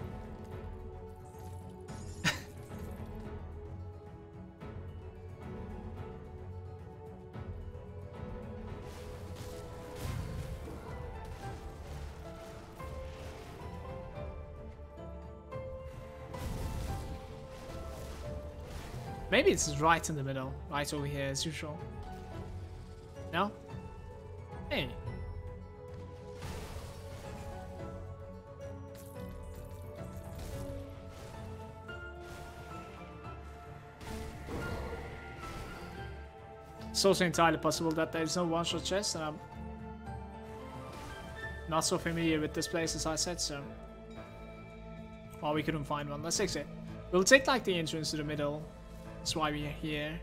Maybe it's right in the middle, right over here as usual. No? Hey. It's also entirely possible that there's no one-shot chest, and I'm not so familiar with this place as I said, so... Well, we couldn't find one. Let's exit. We'll take, like, the entrance to the middle. That's why we're here.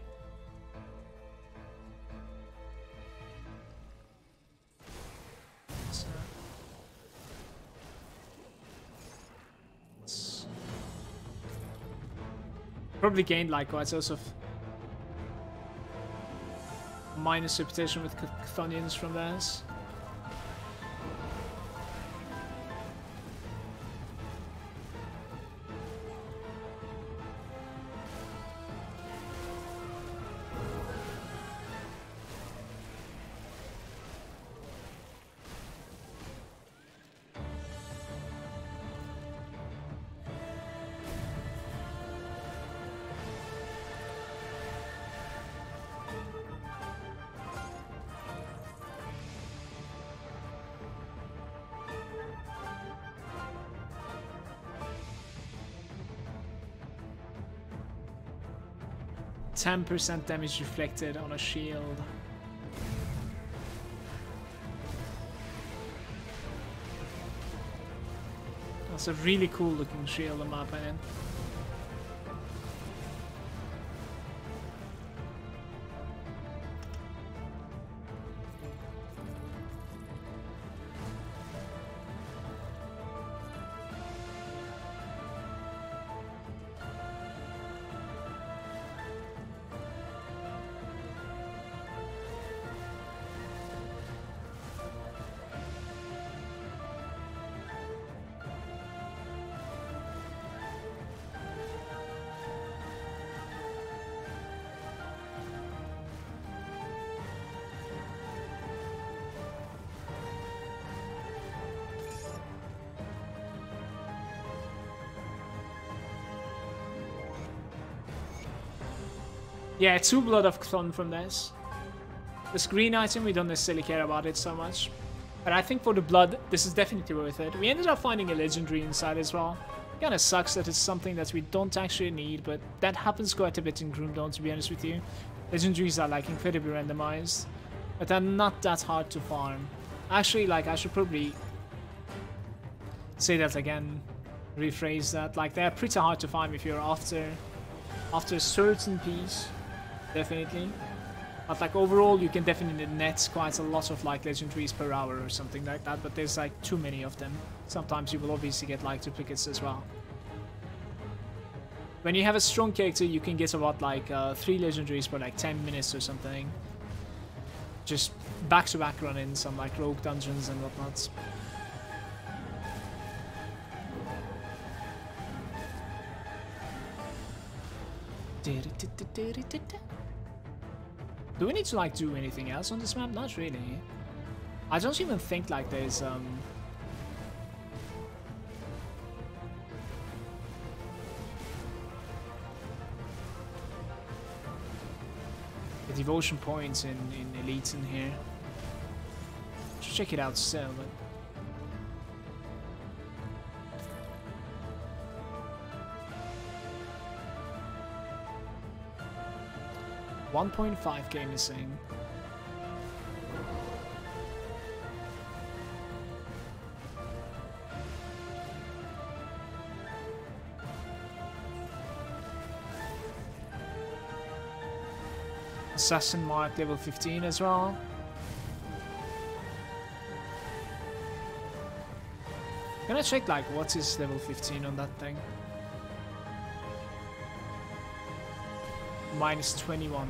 So... Probably gained, like, quite sort of... minus reputation with Chthonians from this. %10 damage reflected on a shield. That's a really cool looking shield in my opinion. Yeah, 2 blood of Chthon from this. This green item, we don't necessarily care about it so much. But I think for the blood, this is definitely worth it. We ended up finding a legendary inside as well. Kinda sucks that it's something that we don't actually need, but that happens quite a bit in Groomdawn, to be honest with you. Legendaries are like incredibly randomized, but they're not that hard to farm. Actually, like, I should probably say that again, rephrase that. Like, they're pretty hard to farm if you're after a certain piece. Definitely. But like overall you can definitely net quite a lot of like legendaries per hour or something like that, but there's like too many of them. Sometimes you will obviously get like duplicates as well. When you have a strong character you can get about like 3 legendaries per like 10 minutes or something. Just back to back run in some like rogue dungeons and whatnot. Do we need to like do anything else on this map? Not really. I don't even think like there's the devotion points in Elite in here. Should check it out still, but 1.5k missing. Assassin mark level 15 as well. Can I check like what is level 15 on that thing? Minus 21.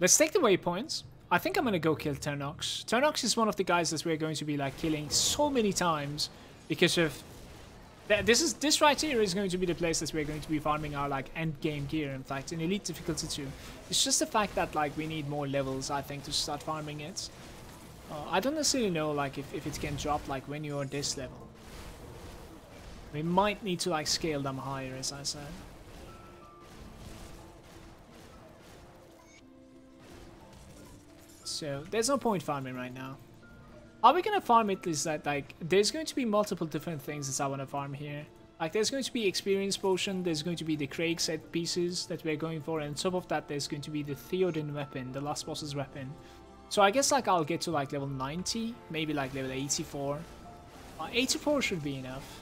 Let's take the waypoints. I think I'm gonna go kill Ternox. Ternox is one of the guys that we're going to be like killing so many times because of This right here is going to be the place that we're going to be farming our like end game gear. In fact, in elite difficulty 2, it's just the fact that like we need more levels, I think, to start farming it. I don't necessarily know like if it can drop like when you're this level. We might need to like scale them higher, as I said. So there's no point farming right now. How we're gonna farm it is that like there's going to be multiple different things that I want to farm here. Like there's going to be experience potion, there's going to be the Krieg set pieces that we're going for, and on top of that there's going to be the Theoden weapon, the last boss's weapon. So I guess like I'll get to like level 90, maybe like level 84. 84 should be enough.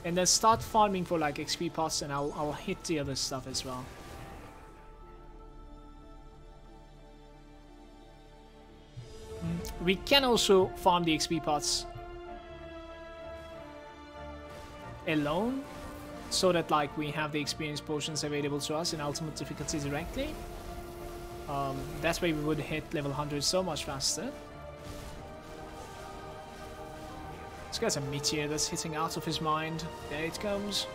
And then start farming for like XP pots, and I'll hit the other stuff as well. We can also farm the XP pots alone, so that like we have the experience potions available to us in ultimate difficulty directly. That way we would hit level 100 so much faster. This guy's a meteor that's hitting out of his mind. There it comes.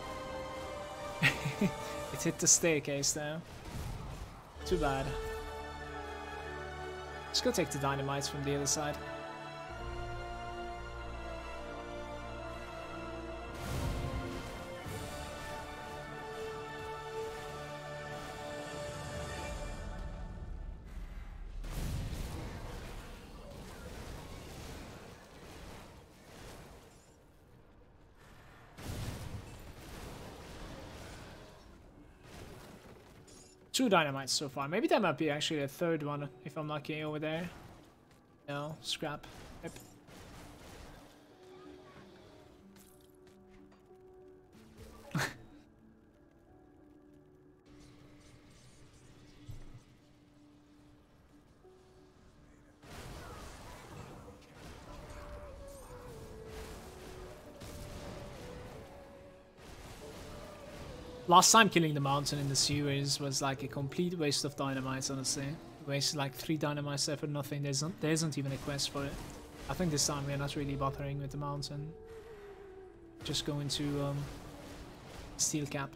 It hit the staircase though. Too bad. Let's go take the dynamites from the other side. Two dynamites so far. Maybe there might be actually a third one if I'm lucky over there. No, scrap. Yep. Last time killing the mountain in the sewers was like a complete waste of dynamites, honestly. Wasted like 3 dynamites there for nothing. There isn't even a quest for it. I think this time we're not really bothering with the mountain. Just going to steel cap.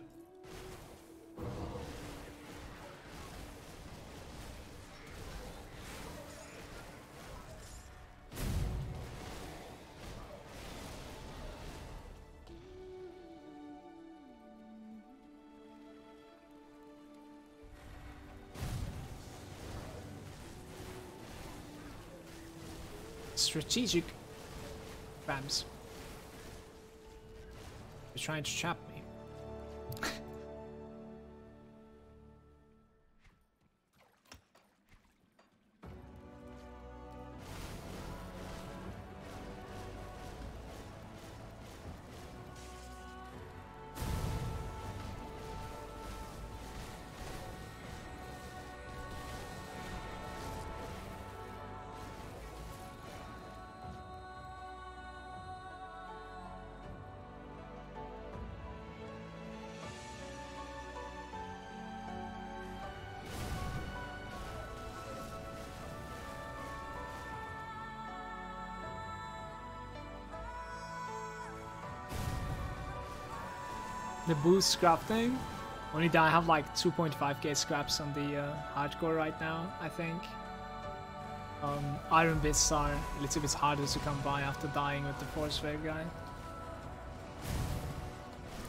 Strategic crabs. They're trying to trap me. The boost scrap thing. Only that I have like 2.5k scraps on the hardcore right now, I think. Iron bits are a little bit harder to come by after dying with the force wave guy.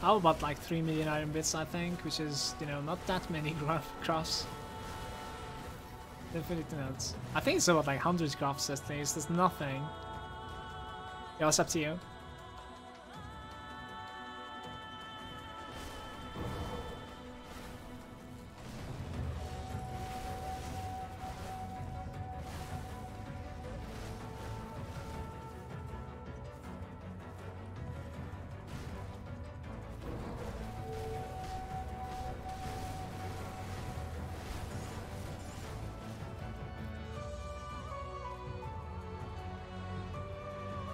How about like 3 million iron bits, I think, which is, you know, not that many crafts. Definitely not. I think it's about like 100 crafts at least. There's nothing. Yeah, what's up to you?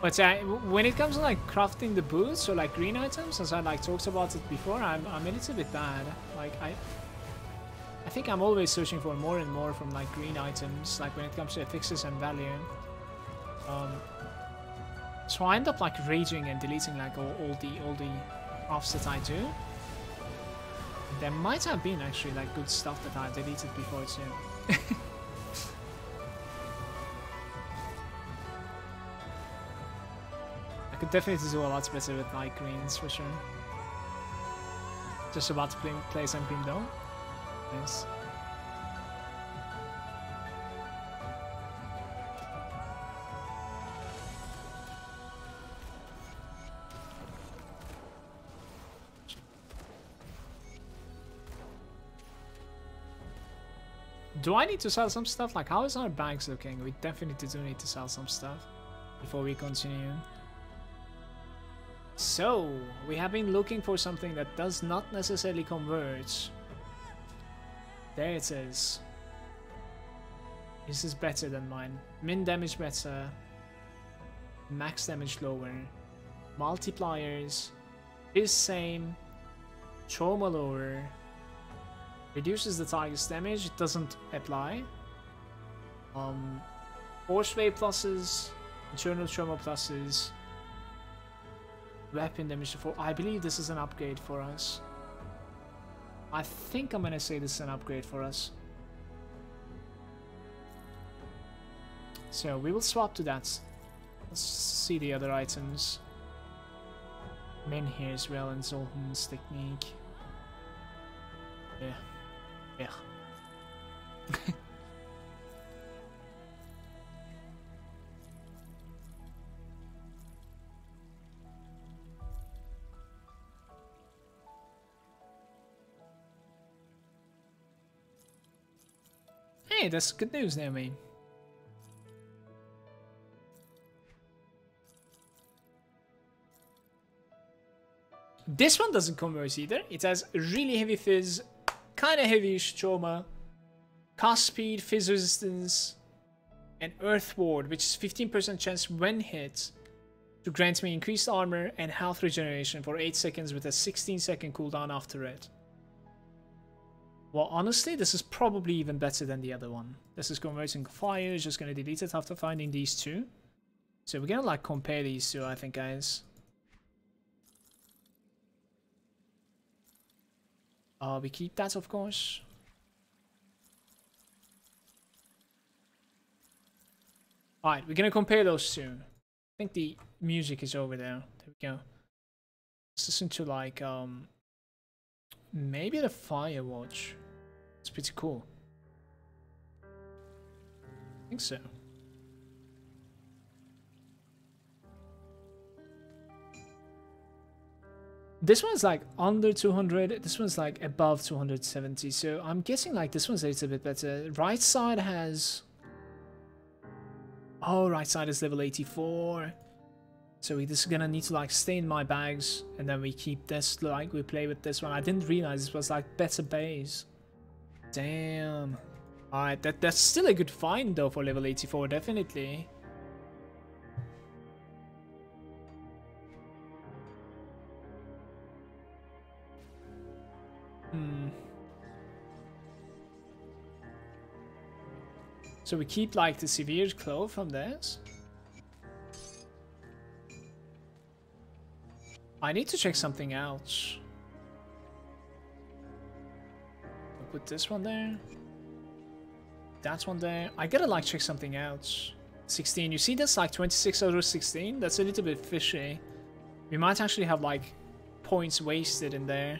But when it comes to like crafting the boots or like green items, as I like talked about it before, I'm a little bit bad. Like I think I'm always searching for more and more from like green items, like when it comes to affixes and value. So I end up like raging and deleting like all the crafts that I do. There might have been actually like good stuff that I deleted before too. I could definitely do a lot better with like greens for sure. Just about to play some green though. Nice. Do I need to sell some stuff? Like, how is our bags looking? We definitely do need to sell some stuff before we continue. So, we have been looking for something that does not necessarily converge. There it is. This is better than mine. Min damage better. Max damage lower. Multipliers is same. Trauma lower. Reduces the target's damage, it doesn't apply. Force wave pluses, internal trauma pluses, weapon damage to 4. I believe this is an upgrade for us. I think I'm gonna say this is an upgrade for us. So we will swap to that. Let's see the other items. Min here as well, and Zoltan's technique. Yeah. Yeah. Hey, that's good news, Naomi. This one doesn't converse either. It has really heavy fizz, kind of heavyish trauma, cast speed, fizz resistance, and earth ward, which is 15% chance when hit to grant me increased armor and health regeneration for 8 seconds with a 16-second cooldown after it. Well, honestly, this is probably even better than the other one. This is converting fire, just gonna delete it after finding these two. So we're gonna like compare these two, I think, guys. We keep that, of course. Alright, we're gonna compare those two. I think the music is over there. There we go. Let's listen to like, maybe the Firewatch. It's pretty cool. I think so. This one's like under 200, this one's like above 270, so I'm guessing like this one's a little bit better. Right side has... Oh, right side is level 84. So we just gonna need to like stay in my bags, and then we keep this, like we play with this one. I didn't realize this was like better base. Damn. Alright, that's still a good find though for level 84, definitely. So we keep like the severe claw from this. I need to check something out. I'll put this one there. That one there. I gotta like check something out. 16. You see that's like 26 out of 16? That's a little bit fishy. We might actually have like points wasted in there.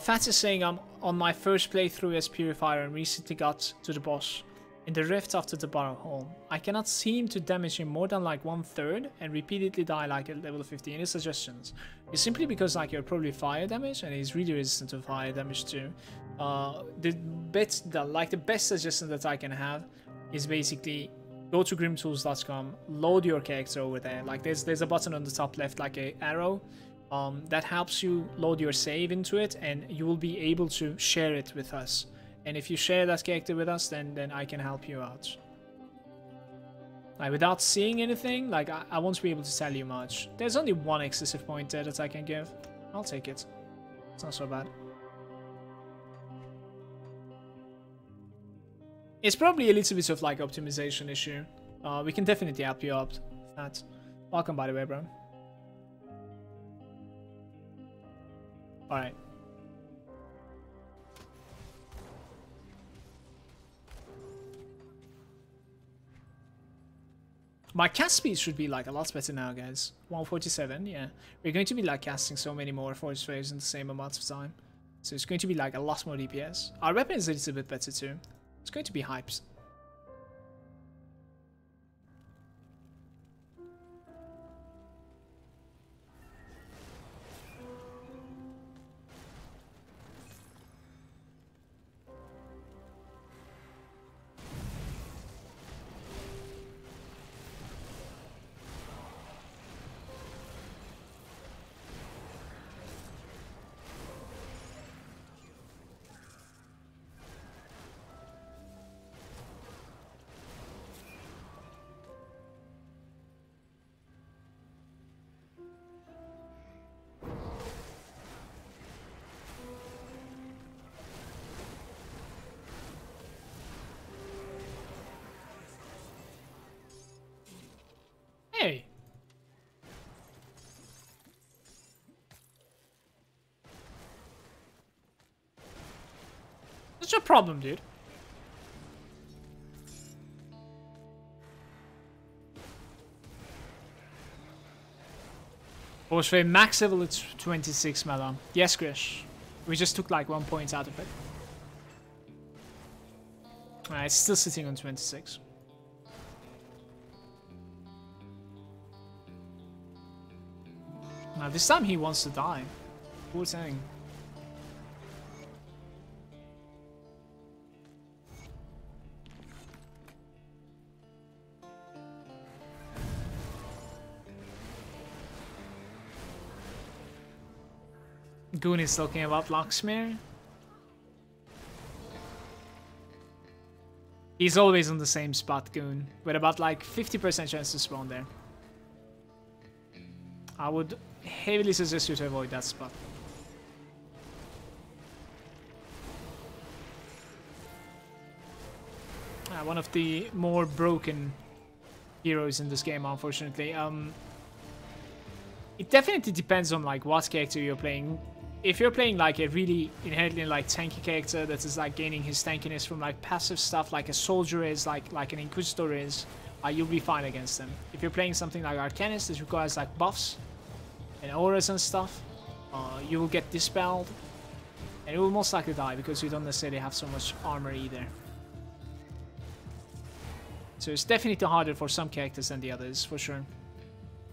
Fats is saying I'm on my first playthrough as Purifier and recently got to the boss in the rift after the Barrow Hole. I cannot seem to damage him more than like 1/3 and repeatedly die like at level 50. Any suggestions? It's simply because like you're probably fire damage and he's really resistant to fire damage too. The best suggestion that I can have is basically go to grimtools.com, load your character over there. Like there's a button on the top left like a arrow. That helps you load your save into it, and you will be able to share it with us. And if you share that character with us, then I can help you out. Like without seeing anything, like I won't be able to tell you much. There's only one excessive point there that I can give. I'll take it. It's not so bad. It's probably a little bit of like optimization issue. We can definitely help you out. That. Welcome, by the way, bro. Alright. My cast speed should be like a lot better now, guys. 147, yeah. We're going to be like casting so many more force waves in the same amount of time. So it's going to be like a lot more DPS. Our weapon is a little bit better too. It's going to be hyped. Hey! What's your problem, dude? Force Wave max level it's 26 Malon. Yes, Krish. We just took like 1 point out of it. It's still sitting on 26. Now this time he wants to die. Poor thing. Goon is talking about Locksmere. He's always on the same spot, Goon, with about like 50% chance to spawn there. I would heavily suggest you to avoid that spot. One of the more broken heroes in this game, unfortunately. It definitely depends on like what character you're playing. If you're playing like a really inherently like tanky character that is like gaining his tankiness from like passive stuff like a soldier is, like an inquisitor is, you'll be fine against them. If you're playing something like Arcanist that requires like buffs and auras and stuff, you will get dispelled and you will most likely die because you don't necessarily have so much armor either. So it's definitely harder for some characters than the others, for sure.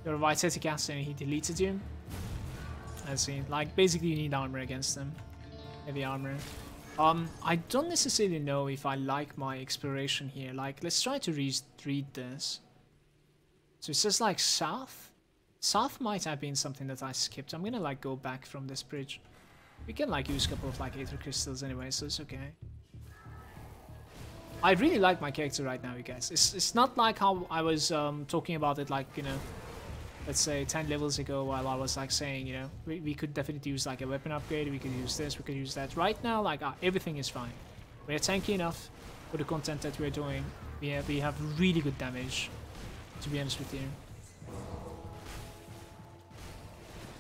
You're a Vitality caster and he deleted you. I see. Like, basically you need armor against them. Heavy armor. I don't necessarily know if I like my exploration here. Like, let's try to read this. So it says like south. South might have been something that I skipped. I'm gonna like go back from this bridge. We can like use a couple of like Aether crystals anyway, so it's okay. I really like my character right now, you guys. It's not like how I was talking about it, like, you know, let's say 10 levels ago, while I was like saying, you know, we could definitely use like a weapon upgrade, we could use this, we could use that. Right now, like everything is fine. We're tanky enough for the content that we're doing. We have really good damage, to be honest with you.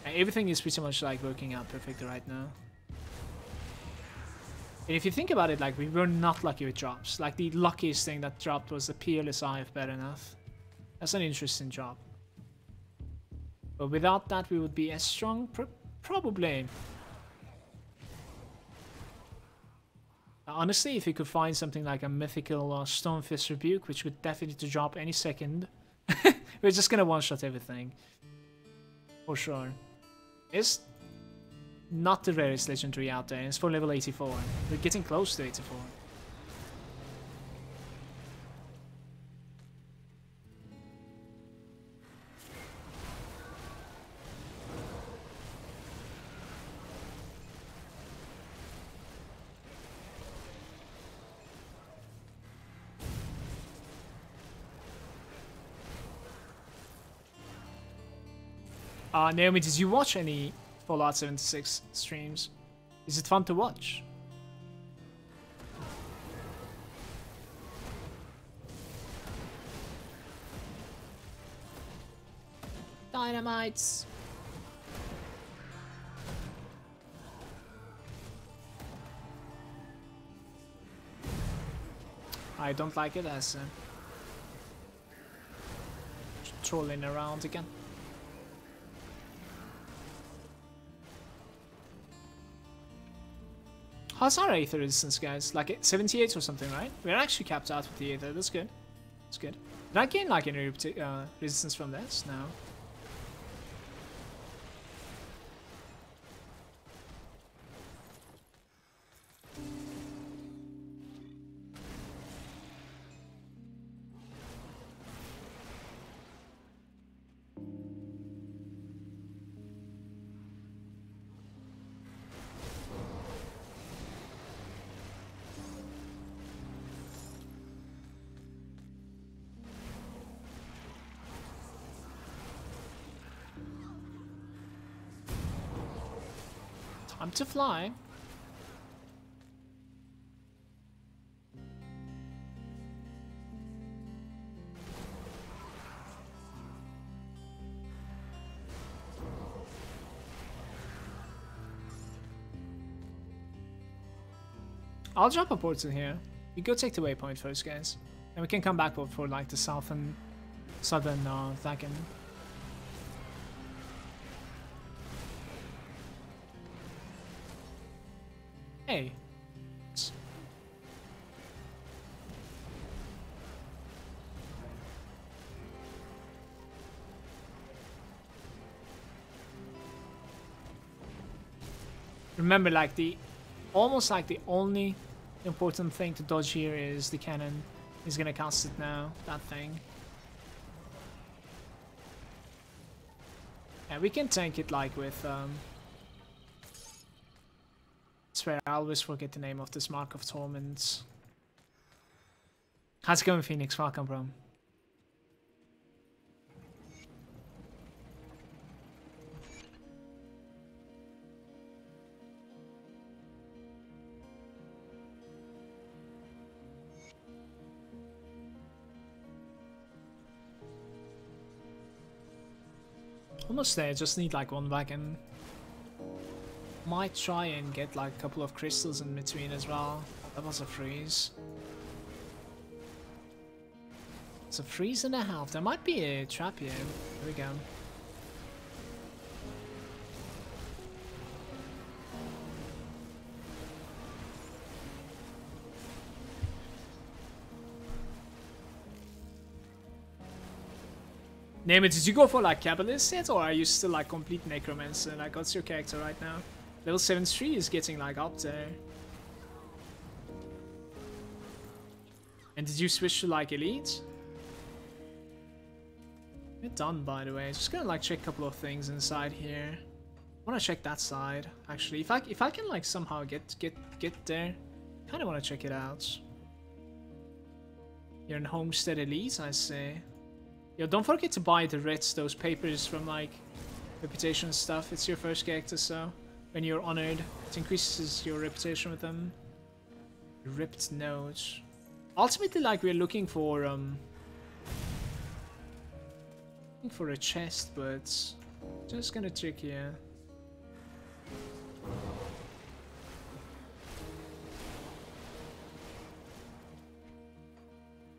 Everything is pretty much like working out perfectly right now. And if you think about it, like, we were not lucky with drops. Like, the luckiest thing that dropped was the Peerless Eye of Bad Enough. That's an interesting drop. But without that, we would be as strong? Probably. Honestly, if you could find something like a mythical Stonefist Rebuke, which would definitely drop any second, we're just gonna one-shot everything. For sure. It's not the rarest legendary out there, it's for level 84. We're getting close to 84. Naomi, did you watch any Fallout 76 streams? Is it fun to watch? Dynamites! I don't like it as trolling around again. How's our Aether resistance, guys? Like 78 or something, right? We're actually capped out with the Aether. That's good. That's good. Did I gain like any resistance from this? No. Time to fly. I'll drop a portal here. We go take the waypoint first, guys, and we can come back for like the southern Thaken. Hey. Remember, like almost like the only important thing to dodge here is the cannon. He's gonna cast it now, that thing. Yeah, we can tank it like with I swear, I always forget the name of this Mark of Torments. How's it going, Phoenix? Welcome, bro. Almost there, just need like one wagon. Might try and get like a couple of crystals in between as well. That was a freeze. It's a freeze and a half. There might be a trap here. Here we go. Name it, did you go for like Kabbalist yet, or are you still like complete Necromancer? Like, what's your character right now? Level 73 is getting like up there. And did you switch to like Elite? You're done, by the way. Just gonna like check a couple of things inside here. I wanna check that side actually. If I can like somehow get there, kind of wanna check it out. You're in Homestead Elite, I say. Yo, don't forget to buy the Reds, those papers from like reputation stuff. It's your first character, so when you're honored, it increases your reputation with them. Ripped notes. Ultimately, like, we're looking for a chest, but just gonna check here.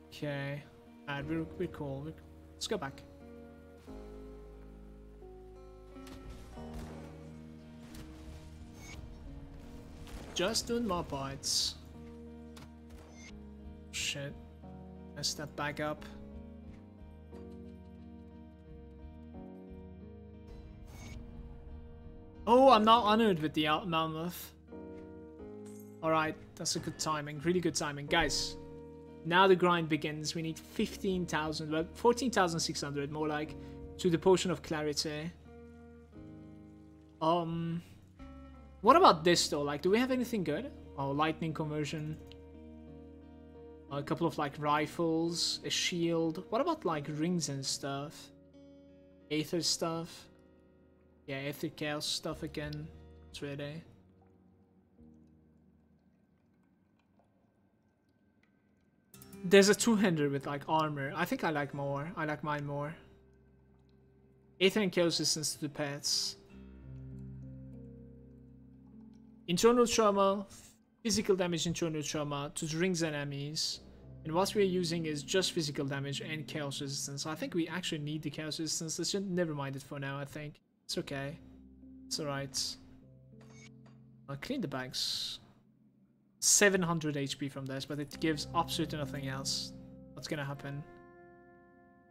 Okay, alright, we're cool. Let's go back. Just doing more parts. Shit. Mess that back up. Oh, I'm now honored with the Malmouth. Alright, that's a good timing. Really good timing. Guys, now the grind begins. We need 15,000, well, 14,600 more like, to the Potion of Clarity. What about this though? Like, do we have anything good? Oh, lightning conversion. A couple of like rifles, a shield. What about like rings and stuff? Aether stuff. Yeah, Aether Chaos stuff again. It's ready. There's a two-hander with like armor. I think I like more. I like mine more. Aether and chaos resistance to the pets. Internal trauma, physical damage, internal trauma to rings and enemies. And what we're using is just physical damage and chaos resistance. I think we actually need the chaos resistance. Let's just never mind it for now, I think. It's okay. It's alright. I'll clean the bags. 700 HP from this, but it gives absolutely nothing else. What's gonna happen?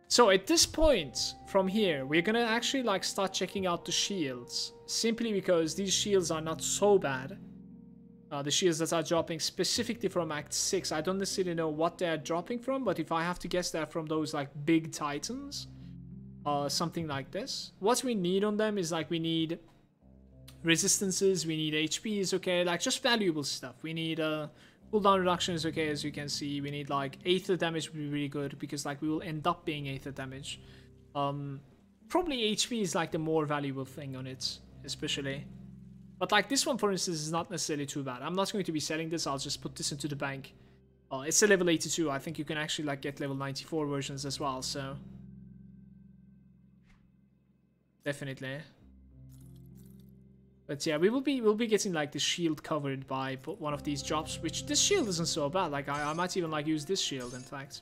So at this point, from here, we're gonna actually like start checking out the shields. Simply because these shields are not so bad. The shields that are dropping specifically from Act 6. I don't necessarily know what they are dropping from, but if I have to guess, they're from those like big titans. Something like this. What we need on them is like we need resistances, we need HPs, okay, like just valuable stuff. We need cooldown reductions, okay, as you can see. We need like Aether damage would be really good because like we will end up being Aether damage. Probably HP is like the more valuable thing on it, especially. But like this one, for instance, is not necessarily too bad. I'm not going to be selling this. I'll just put this into the bank. It's a level 82. I think you can actually like get level 94 versions as well. So definitely. But yeah, we'll be getting like the shield covered by one of these drops. Which this shield isn't so bad. Like I might even like use this shield. In fact,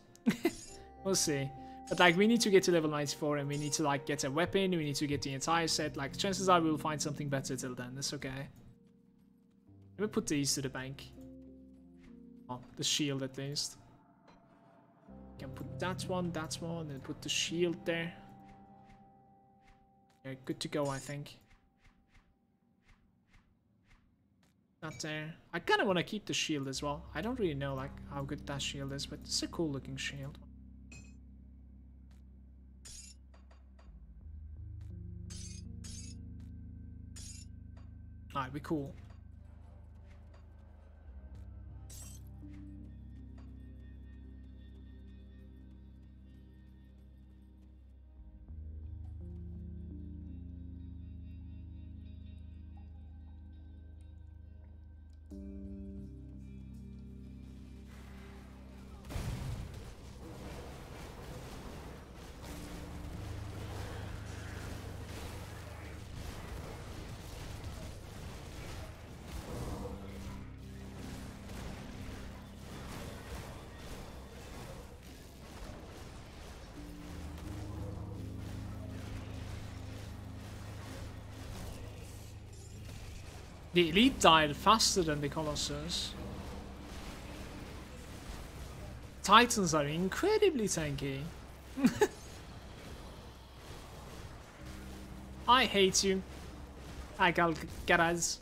we'll see. But like we need to get to level 94 and we need to like get a weapon, we need to get the entire set. Like chances are we'll find something better till then. It's okay. Let me put these to the bank. Oh, the shield at least. Can put that one, and put the shield there. Yeah, good to go, I think. That there. I kind of want to keep the shield as well. I don't really know like how good that shield is, but it's a cool looking shield. Alright, we're cool. The elite died faster than the Colossus. Titans are incredibly tanky. I hate you. I got Garaz.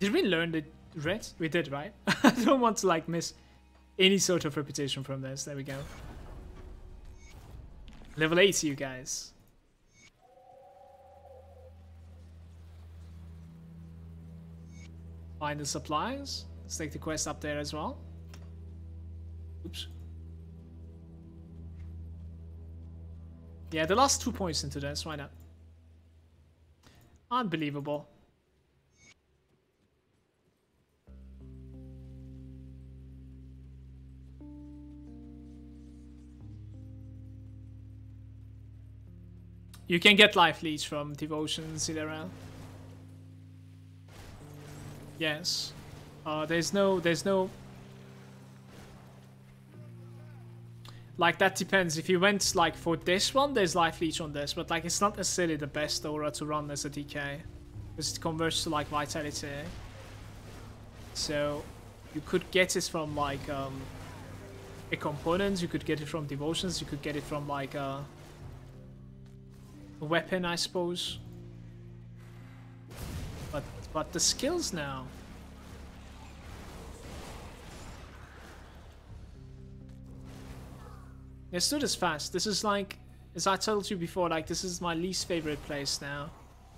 Did we learn the red? We did, right? I don't want to like miss any sort of reputation from this. There we go. Level 80, you guys. Find the supplies. Let's take the quest up there as well. Oops. Yeah, the last 2 points into this. Why not? Unbelievable. You can get life leech from devotion, see that around. Yes. There's no like that depends. If you went like for this one, there's life leech on this, but like it's not necessarily the best aura to run as a DK. Because it converts to like vitality. So you could get it from like a component, you could get it from devotions, you could get it from like a weapon, I suppose. But the skills now. Let's do this fast. This is like, as I told you before, like this is my least favorite place now,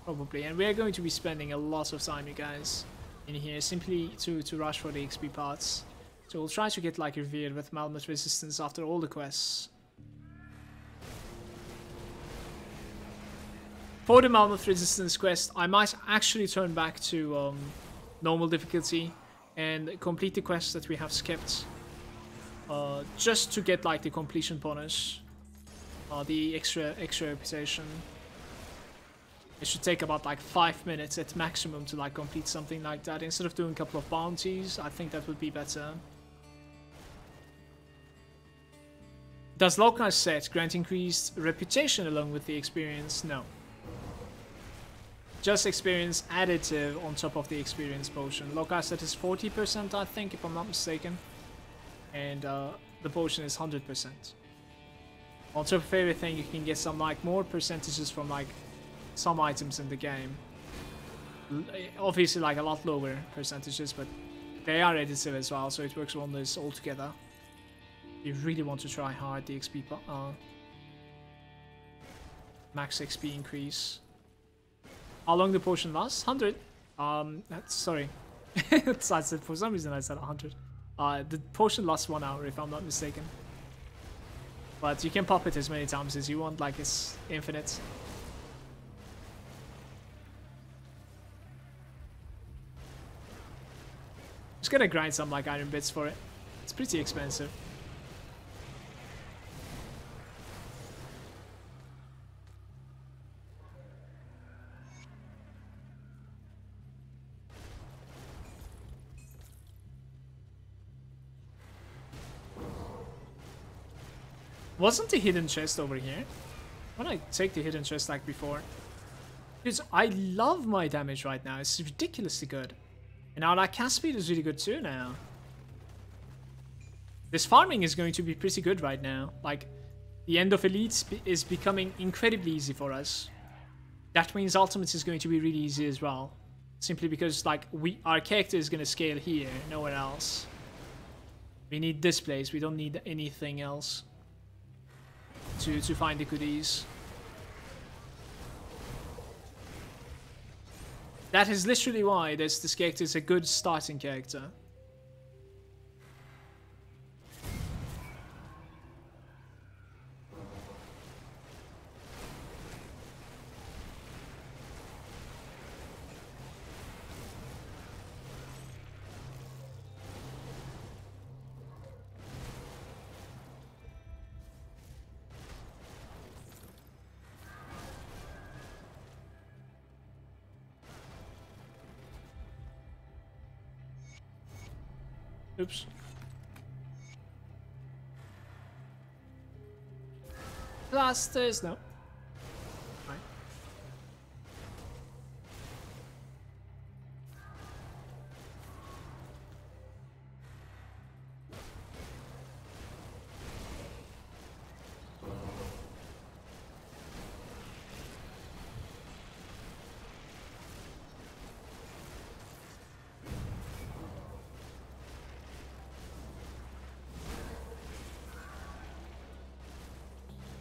probably. And we are going to be spending a lot of time, you guys, in here simply to rush for the XP parts. So we'll try to get like revered with Malmouth resistance after all the quests. For the Malmouth resistance quest, I might actually turn back to normal difficulty and complete the quests that we have skipped. Just to get like the completion bonus. The extra reputation. It should take about like 5 minutes at maximum to like complete something like that. Instead of doing a couple of bounties, I think that would be better. Does Locust set grant increased reputation along with the experience? No. Just experience additive on top of the experience potion. Locust set is 40%, I think, if I'm not mistaken. And the potion is 100%. On top of everything, you can get some like more percentages from like some items in the game. Obviously like a lot lower percentages, but they are additive as well, so it works wonders all together. You really want to try hard the XP max XP increase. How long the potion lasts? 100. Sorry. For some reason I said 100. The potion lasts 1 hour if I'm not mistaken. But you can pop it as many times as you want, like it's infinite. Just gonna grind some like iron bits for it. It's pretty expensive. Wasn't the hidden chest over here? When I take the hidden chest like before? Because I love my damage right now. It's ridiculously good. And our like cast speed is really good too now. This farming is going to be pretty good right now. Like, the end of Elite is becoming incredibly easy for us. That means Ultimate is going to be really easy as well. Simply because like our character is going to scale here, nowhere else. We need this place. We don't need anything else to find the goodies. That is literally why this character is a good starting character. Oops. Blasters, no. Right.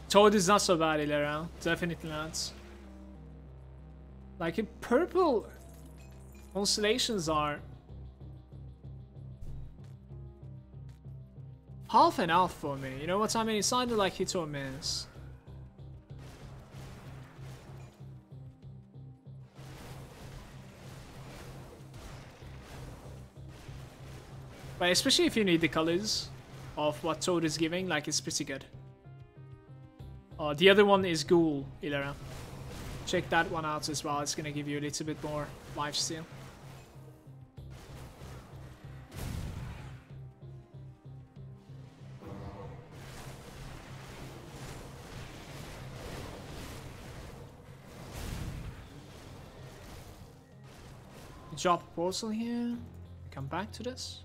Toad is not so bad, Ilera. Definitely not. Like, purple constellations are half and half for me. You know what I mean? It's either like hit or miss. But especially if you need the colors of what Toad is giving, like, it's pretty good. The other one is Ghoul, Ilera. Check that one out as well. It's gonna give you a little bit more lifesteal. Drop a portal here. Come back to this.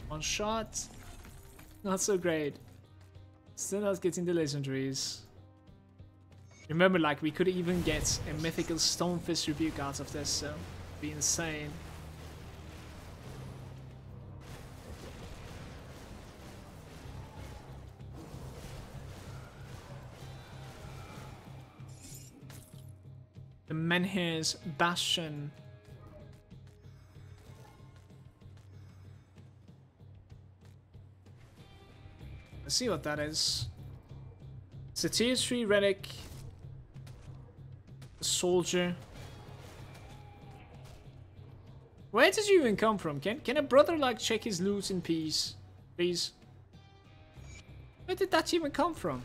One shot. Not so great. Still not getting the legendaries. Remember, like, we could even get a mythical Stonefist Rebuke out of this, so it'd be insane. The Menhir's Bastion. Let's see what that is. It's a tier 3 relic. A soldier. Where did you even come from? Can a brother like check his loot in peace? Please? Where did that even come from?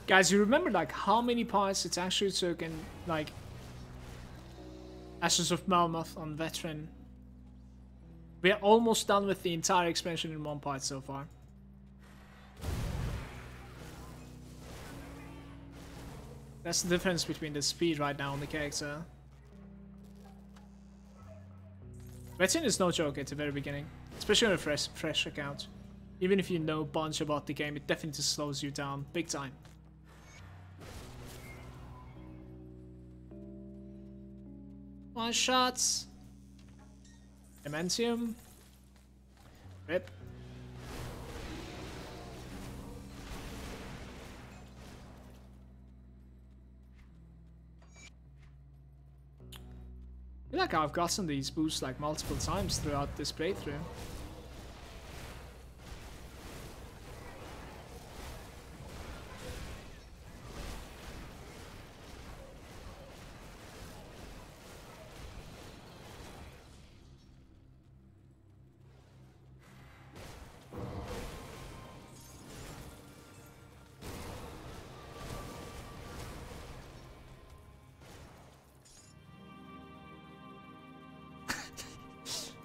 Guys, you remember like how many parts it actually took in like Ashes of Malmouth on Veteran? We are almost done with the entire expansion in one part so far. That's the difference between the speed right now on the character. Veteran is no joke at the very beginning, especially on a fresh account. Even if you know a bunch about the game, it definitely slows you down big time. One shots. Dimensium. Rip. I feel like I've gotten these boosts like multiple times throughout this playthrough.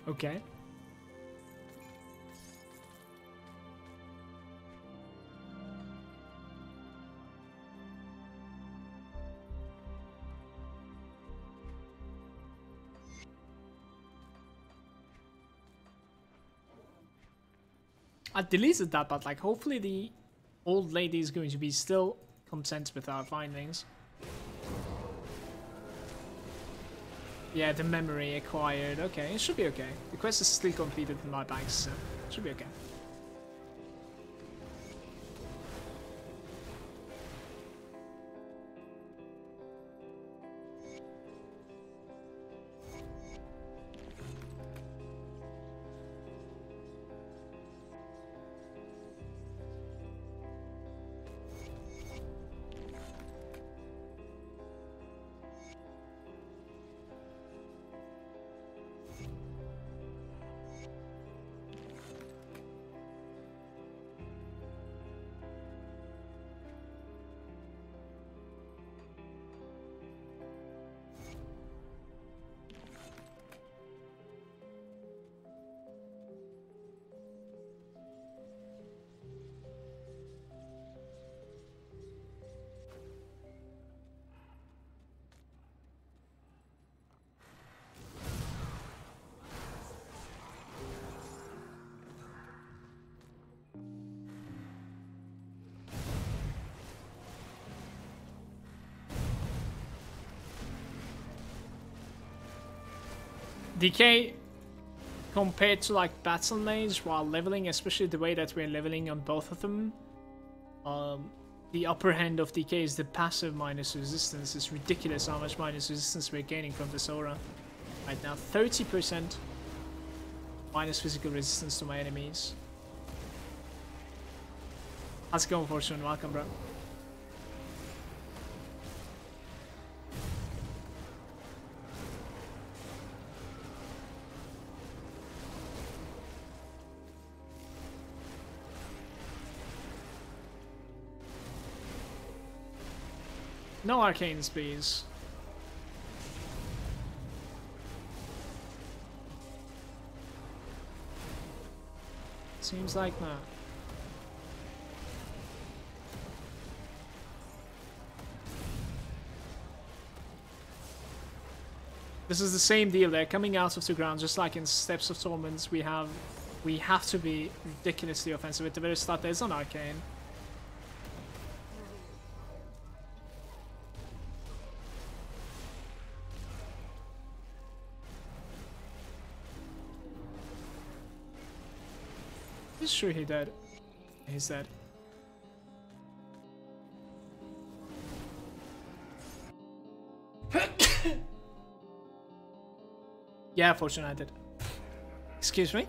Okay. I deleted that, but like hopefully the old lady is going to be still content with our findings. Yeah, the memory acquired. Okay, it should be okay. The quest is still completed in my bags, so it should be okay. DK compared to like Battle Mage while leveling, especially the way that we're leveling on both of them, the upper hand of DK is the passive minus resistance. It's ridiculous how much minus resistance we're gaining from this aura. Right now, 30% minus physical resistance to my enemies. How's it going, Fortune? Welcome, bro. No arcanes, please. Seems like not. This is the same deal. They're coming out of the ground just like in Steps of Torment. We have to be ridiculously offensive. At the very start, there's an arcane. He's sure he dead. He's dead. Yeah, fortunately I did. Excuse me?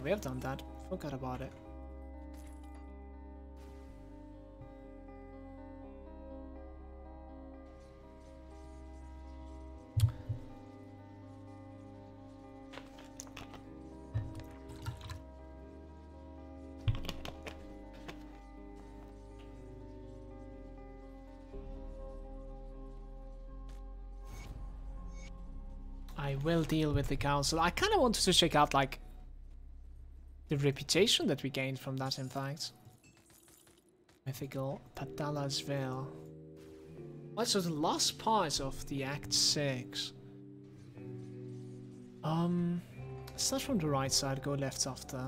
We have done that. Forgot about it. I will deal with the council. I kind of wanted to check out like the reputation that we gained from that, in fact. Mythical Patala's Veil. What, so the last part of the Act 6. Start from the right side, go left after.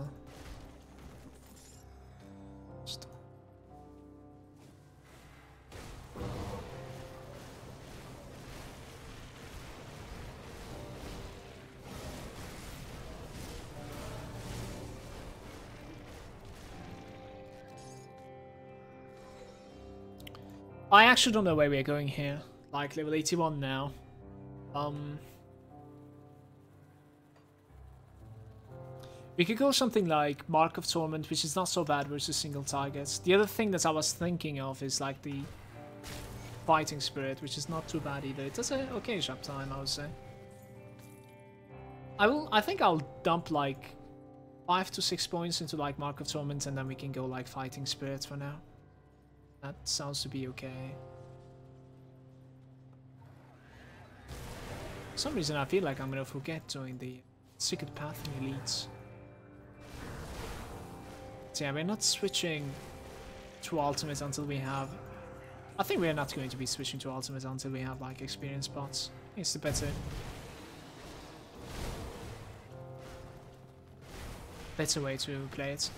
I actually don't know where we're going here. Like level 81 now. We could go something like Mark of Torment, which is not so bad versus single targets. The other thing that I was thinking of is like the Fighting Spirit, which is not too bad either. It does a okay job time, I would say. I think I'll dump like 5 to 6 points into like Mark of Torment, and then we can go like Fighting Spirit for now. That sounds to be okay. For some reason I feel like I'm gonna forget doing the Secret Path in Elites. So yeah, we're not switching to Ultimate until we have... I think we're not going to be switching to Ultimate until we have like experience spots. It's the better way to play it.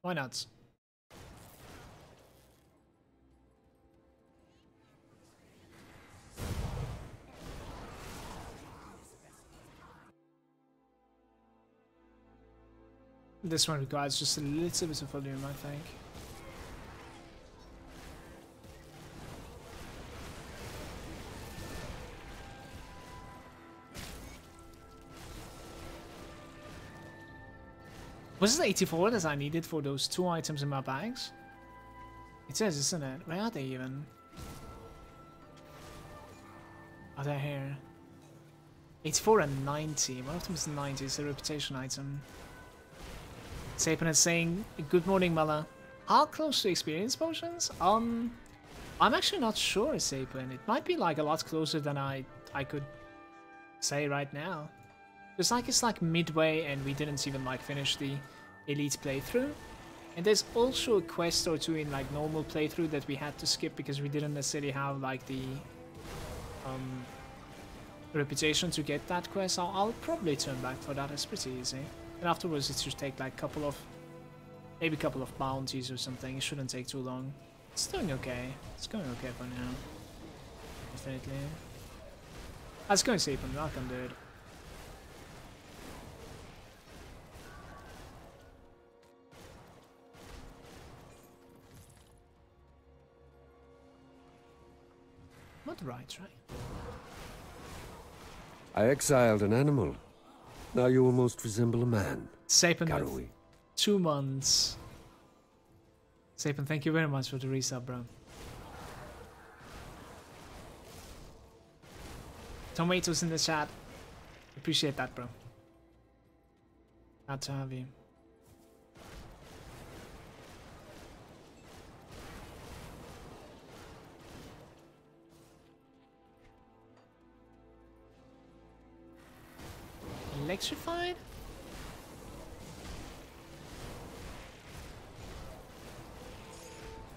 Why not? This one requires just a little bit of volume, I think. Was it 84 that I needed for those 2 items in my bags? It says, isn't it? Where are they even? Oh, they're here. 84 and 90. One of them is 90. It's a reputation item. Sapin is saying, good morning, Mala. How close to experience potions? I'm actually not sure, Sapin. It might be like a lot closer than I could say right now. It's like midway and we didn't even like finish the elite playthrough. And there's also a quest or two in like normal playthrough that we had to skip because we didn't necessarily have like the reputation to get that quest. I'll probably turn back for that. It's pretty easy. And afterwards it should take like maybe a couple of bounties or something. It shouldn't take too long. It's doing okay. It's going okay for now. Definitely. I was going to say from welcome, dude. Not right? I exiled an animal. Now you almost resemble a man. Sapin with 2 months. Sapin, thank you very much for the resub, bro. Tomatoes in the chat. Appreciate that, bro. Glad to have you. Electrified?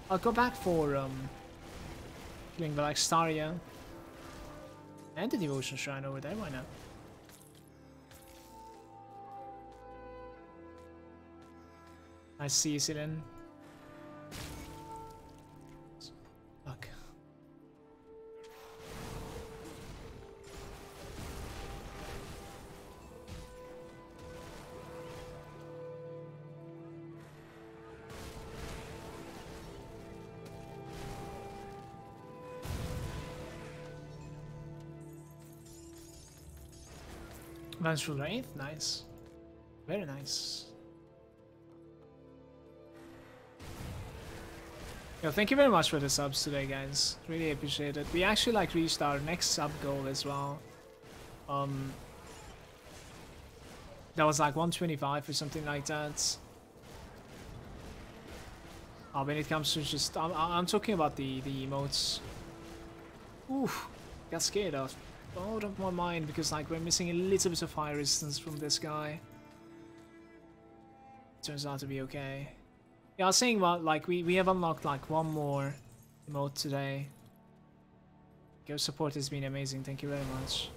I'll go back for killing the Laxtaria and the Devotion Shrine over there, why not? I see you, Silen. Fuck. Vengeful Wraith, nice. Very nice. Yo, thank you very much for the subs today, guys. Really appreciate it. We actually like reached our next sub goal as well. That was like 125 or something like that. When it comes to just, I'm talking about the emotes. Oof, got scared out of my mind because like we're missing a little bit of fire resistance from this guy. Turns out to be okay. Yeah, I was saying about like we have unlocked like 1 more emote today. Your support has been amazing. Thank you very much.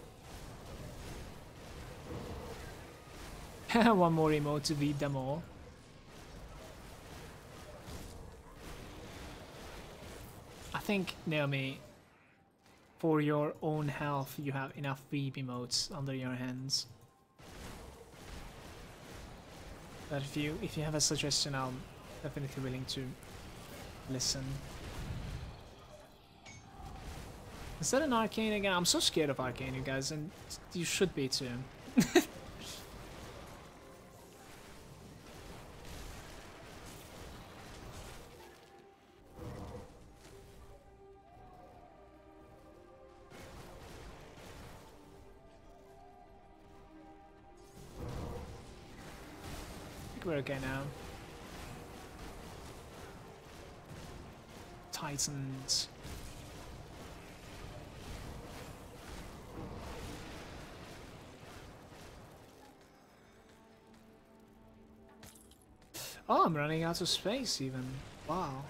1 more emote to beat them all. I think, Naomi, for your own health, you have enough weeb emotes under your hands. But if you have a suggestion, I'm definitely willing to listen. Is that an arcane again? I'm so scared of arcane, you guys, and you should be too. We're okay now. Titans. Oh, I'm running out of space even. Wow.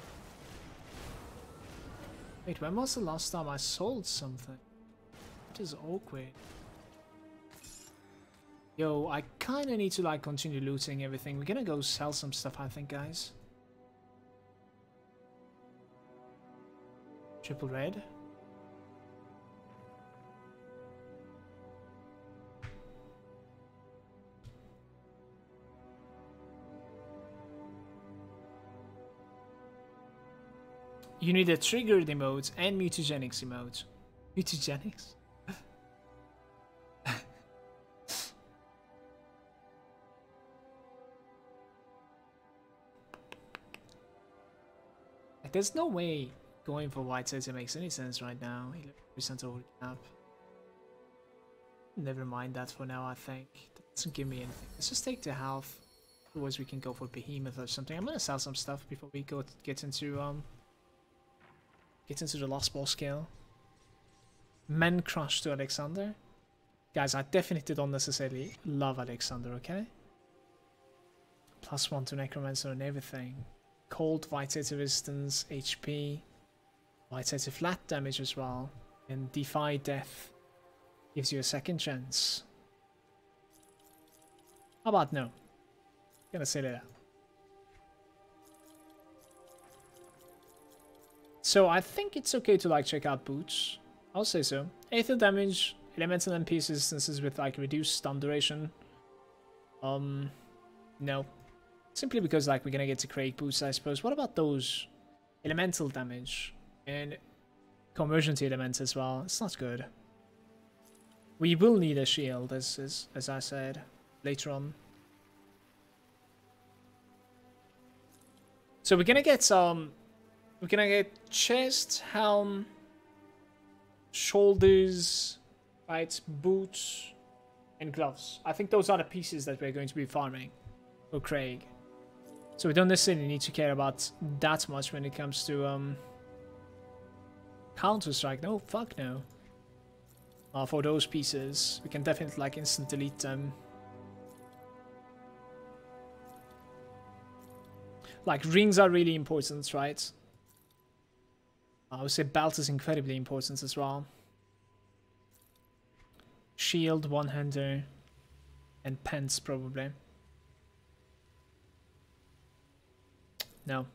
Wait, when was the last time I sold something? That is awkward. Yo, I kinda need to like continue looting everything. We're gonna go sell some stuff, I think, guys. Triple red. You need a triggered emote and mutagenics emote. Mutagenics? Like, there's no way going for white Aether makes any sense right now. 11% over cap. Never mind that for now, I think. That doesn't give me anything. Let's just take the health. Otherwise we can go for Behemoth or something. I'm gonna sell some stuff before we get into the last boss kill. Men crush to Alexander. Guys, I definitely don't necessarily love Alexander, okay? +1 to Necromancer and everything. Cold, White Aether resistance, HP. White Aether flat damage as well. And Defy Death. Gives you a second chance. How about no? Gonna say that. So I think it's okay to like check out boots. I'll say so. Aether damage, elemental and MP resistances with like reduced stun duration. No. Simply because like we're gonna get to Krieg boots, I suppose. What about those elemental damage and conversion to elements as well? It's not good. We will need a shield, as I said later on. So we're gonna get chest, helm, shoulders, right, boots, and gloves. I think those are the pieces that we're going to be farming for Krieg. So we don't necessarily need to care about that much when it comes to Counter-Strike. No, fuck no. For those pieces, we can definitely like instant delete them. Like rings are really important, right? I would say belt is incredibly important as well. Shield, one-hander, and pants probably. No.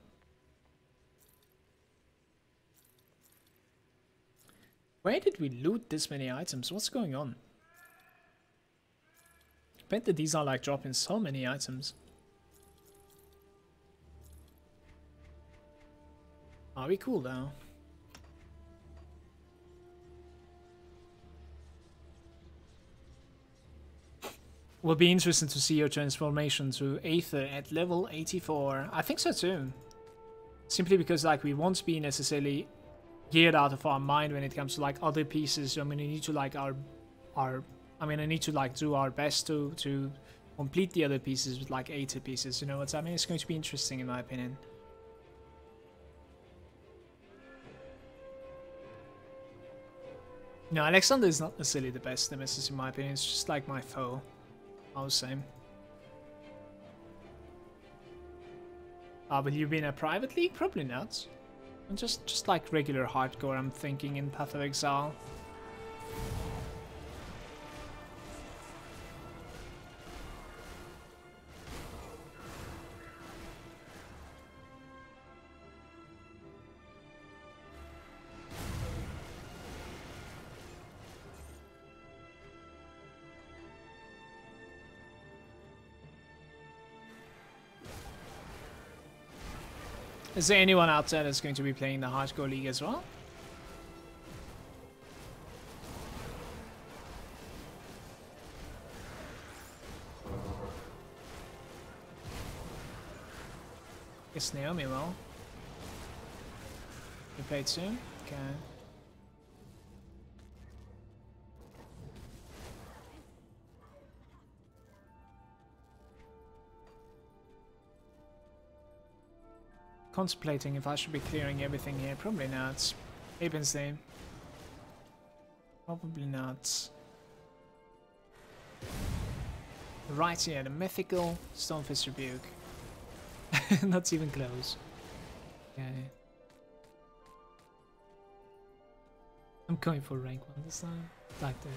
Where did we loot this many items? What's going on? I bet that these are like dropping so many items. Are we cool though? Will be interesting to see your transformation to Aether at level 84. I think so too. Simply because like we won't be necessarily geared out of our mind when it comes to like other pieces. I'm gonna need to like I need to like do our best to complete the other pieces with like Aether pieces. You know what I mean? It's going to be interesting in my opinion. No, Alexander is not necessarily the best nemesis in my opinion. It's just like my foe. I was saying. Will you be in a private league? Probably not. And just like regular hardcore, I'm thinking in Path of Exile. Is there anyone out there that's going to be playing the Hardcore League as well? Guess Naomi will. You played soon? Okay. Contemplating if I should be clearing everything here. Probably not. Aben's name. Probably not. Right here, the mythical Stonefist Rebuke. Not even close. Okay. I'm going for rank 1 this time. Like that.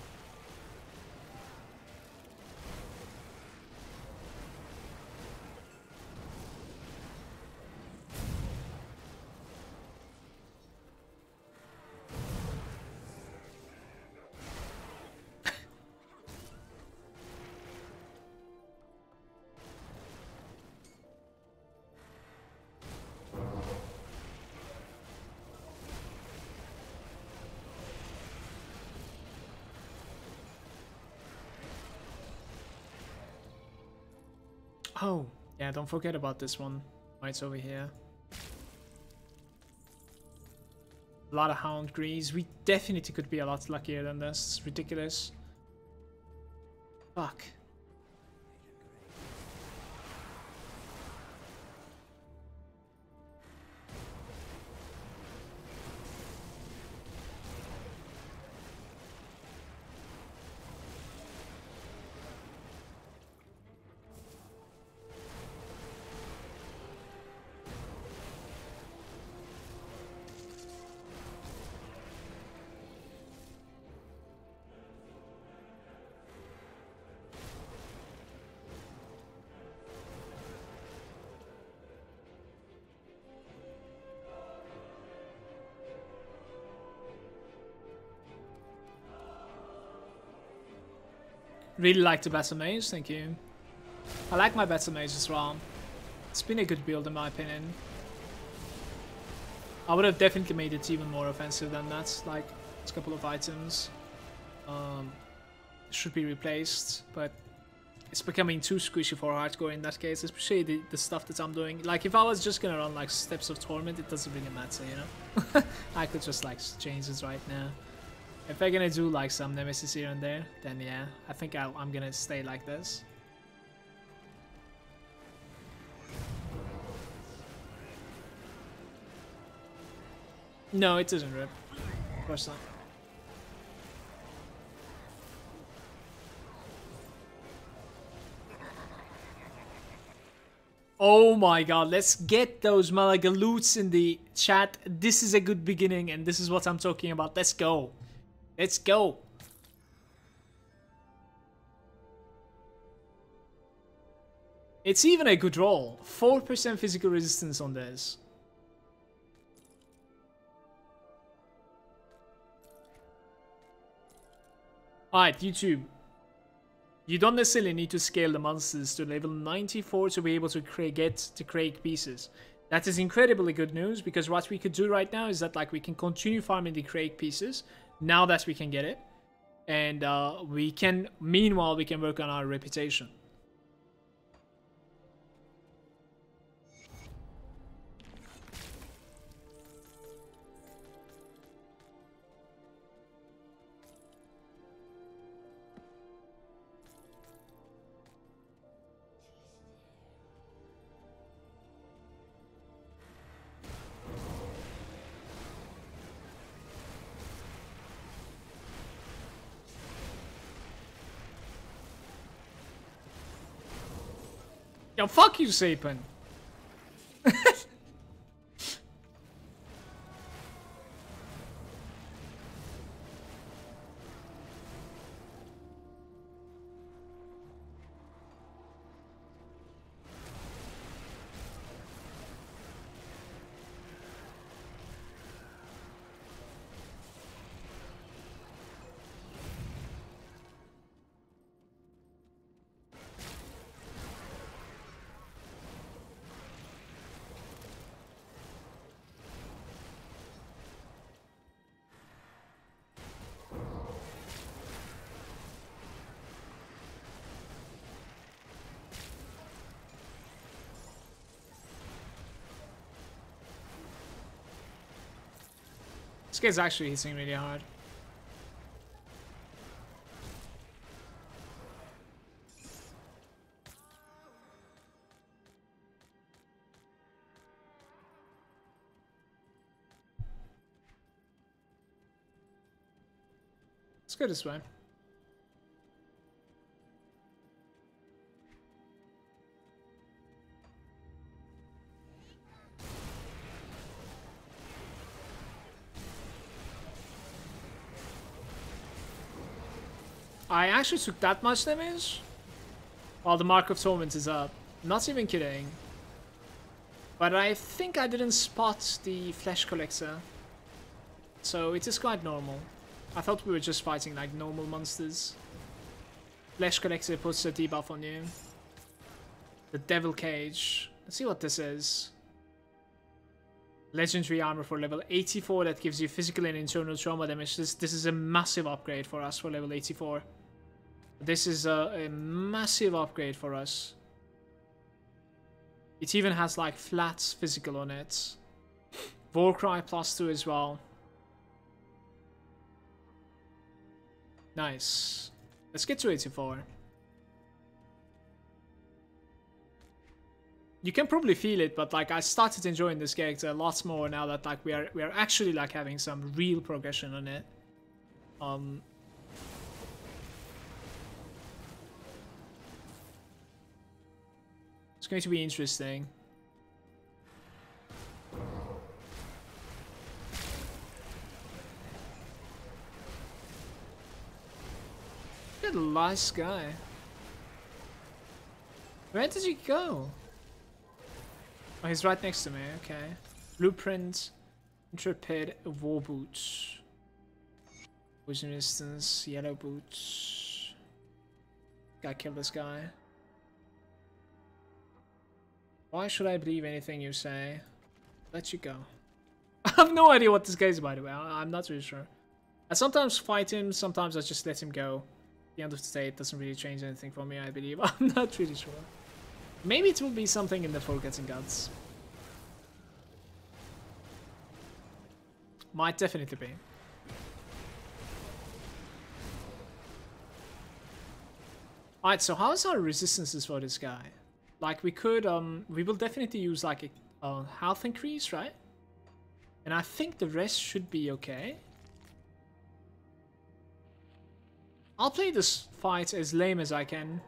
Oh, yeah, don't forget about this one. Right, it's over here. A lot of Hound Grease. We definitely could be a lot luckier than this. It's ridiculous. Fuck. Really like the Battle Mage, thank you. I like my Battle Mage as well. It's been a good build in my opinion. I would have definitely made it even more offensive than that, like a couple of items. Should be replaced, but it's becoming too squishy for hardcore in that case, especially the stuff that I'm doing. Like if I was just gonna run like Steps of Torment, it doesn't really matter, you know? I could just like change this right now. If I'm gonna do like some Nemesis here and there, then yeah, I think I'm gonna stay like this. No, it doesn't rip. Of course not. Oh my god, let's get those Malagaloots in the chat. This is a good beginning and this is what I'm talking about. Let's go. Let's go. It's even a good roll. 4% physical resistance on this. Alright, YouTube. You don't necessarily need to scale the monsters to level 94 to be able to get the Krieg pieces. That is incredibly good news, because what we could do right now is that like we can continue farming the Krieg pieces now that we can get it, and meanwhile we can work on our reputation. Yo, fuck you, Salman. This guy's actually hitting really hard. Let's go this way. I actually took that much damage while the Mark of Torment is up. Not even kidding. But I think I didn't spot the Flesh Collector. So it is quite normal. I thought we were just fighting like normal monsters. Flesh Collector puts a debuff on you. The Devil Cage. Let's see what this is. Legendary armor for level 84 that gives you physical and internal trauma damage. This is a massive upgrade for us for level 84. This is a massive upgrade for us. It even has like flat physical on it. Warcry +2 as well. Nice. Let's get to 84. You can probably feel it, but like I started enjoying this character a lot more now that like we are actually like having some real progression on it. It's going to be interesting. Look at the last guy. Where did he go? Oh, he's right next to me, okay. Blueprint, Intrepid, War Boots. Poison Resistance, Yellow Boots. Gotta kill this guy. Why should I believe anything you say? Let you go. I have no idea what this guy is, by the way. I'm not really sure. I sometimes fight him, sometimes I just let him go. At the end of the day, it doesn't really change anything for me, I believe. I'm not really sure. Maybe it will be something in the Forgotten Gods. Might definitely be. Alright, so how's our resistances for this guy? Like we could, we will definitely use like a health increase, right? And I think the rest should be okay. I'll play this fight as lame as I can.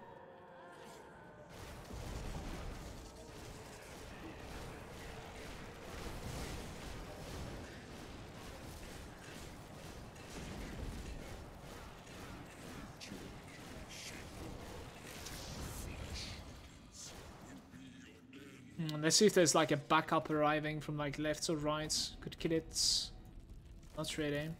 Let's see if there's like a backup arriving from like left or right. Could kill it. Not really.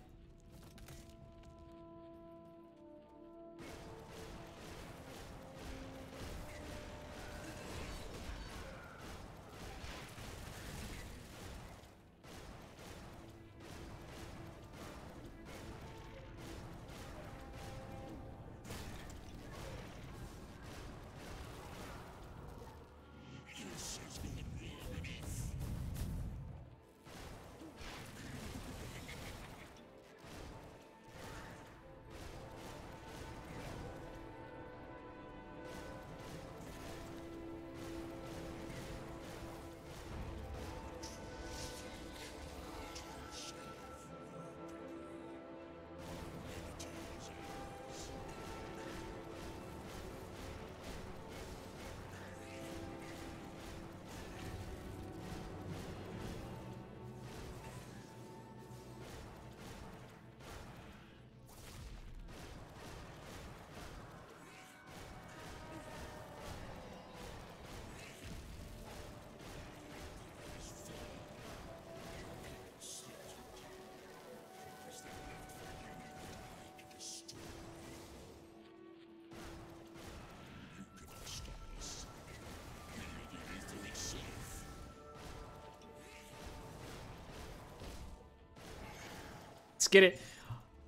Let's get it.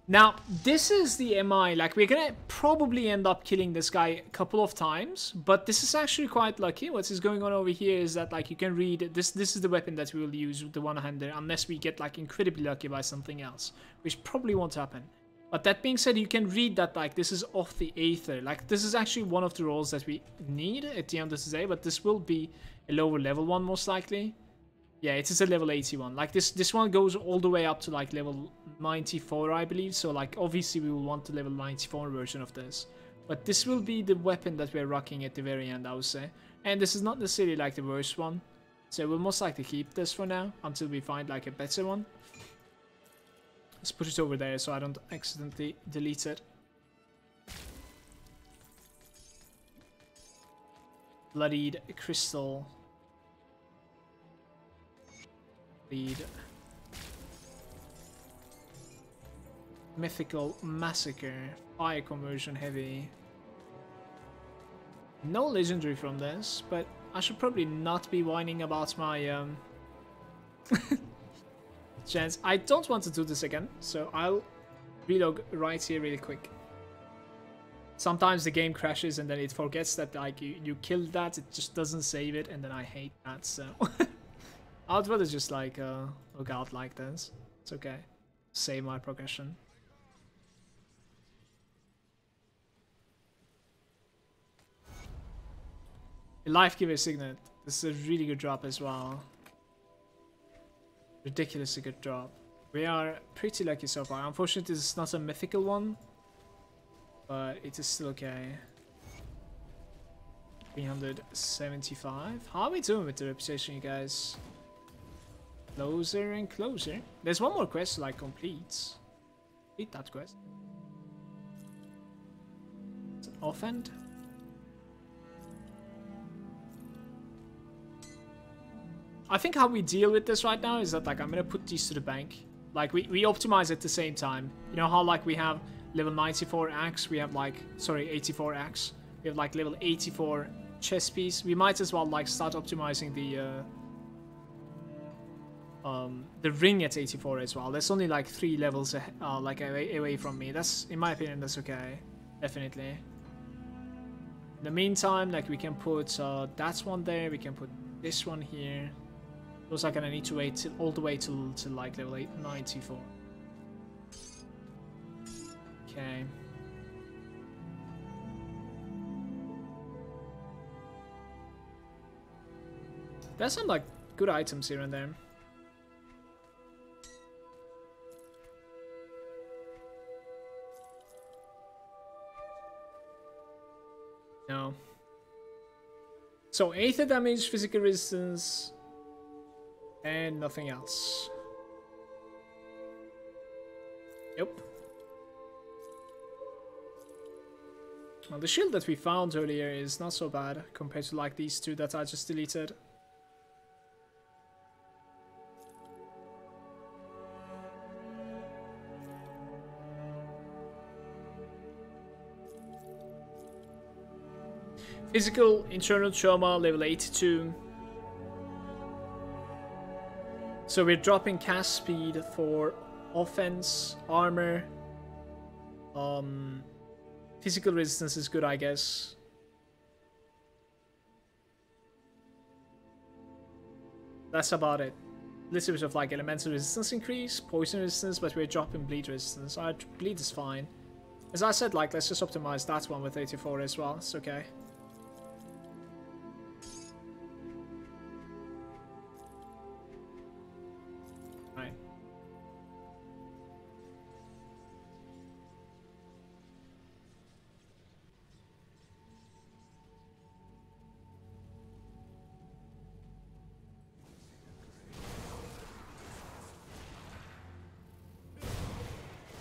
Now, this is the MI. Like, we're gonna probably end up killing this guy a couple of times, but this is actually quite lucky. What is going on over here is that, like, you can read this. This is the weapon that we will use with the one-hander, unless we get, like, incredibly lucky by something else, which probably won't happen. But that being said, you can read that, like, this is off the Aether. Like, this is actually one of the roles that we need at the end of the day, but this will be a lower level one, most likely. Yeah, it is a level 81. Like, this one goes all the way up to, like, level 94, I believe. So, like, obviously we will want the level 94 version of this. But this will be the weapon that we're rocking at the very end, I would say. And this is not necessarily, like, the worst one. So we'll most likely keep this for now, until we find, like, a better one. Let's put it over there so I don't accidentally delete it. Bloodied crystal. Lead. Mythical massacre. Fire conversion heavy. No legendary from this, but I should probably not be whining about my chance. I don't want to do this again, so I'll relog right here really quick. Sometimes the game crashes and then it forgets that, like, you killed that, it just doesn't save it, and then I hate that, so I'd rather just, like, log out like this. It's okay. Save my progression. Life Giver Signet. This is a really good drop as well. Ridiculously good drop. We are pretty lucky so far. Unfortunately, this is not a mythical one, but it is still okay. 375. How are we doing with the reputation, you guys? Closer and closer. There's one more quest to like complete. Complete that quest. It's an offend. I think how we deal with this right now is that like I'm gonna put these to the bank. Like we optimize at the same time. You know how like we have level 94 axe, we have like, sorry, 84 axe. We have like level 84 chest piece. We might as well like start optimizing the ring at 84 as well. That's only like 3 levels like away from me. That's, in my opinion, that's okay. Definitely. In the meantime, like we can put that one there. We can put this one here. Those are gonna need to wait till, all the way till like level 94. Okay. There's some like good items here and there. No. So Aether damage, physical resistance, and nothing else. Yep. Well, the shield that we found earlier is not so bad compared to like these two that I just deleted. Physical internal trauma level 82. So we're dropping cast speed for offense, armor. Physical resistance is good, I guess. That's about it. A little bit of like elemental resistance increase, poison resistance, but we're dropping bleed resistance. Bleed is fine. As I said, like let's just optimize that one with 84 as well. It's okay.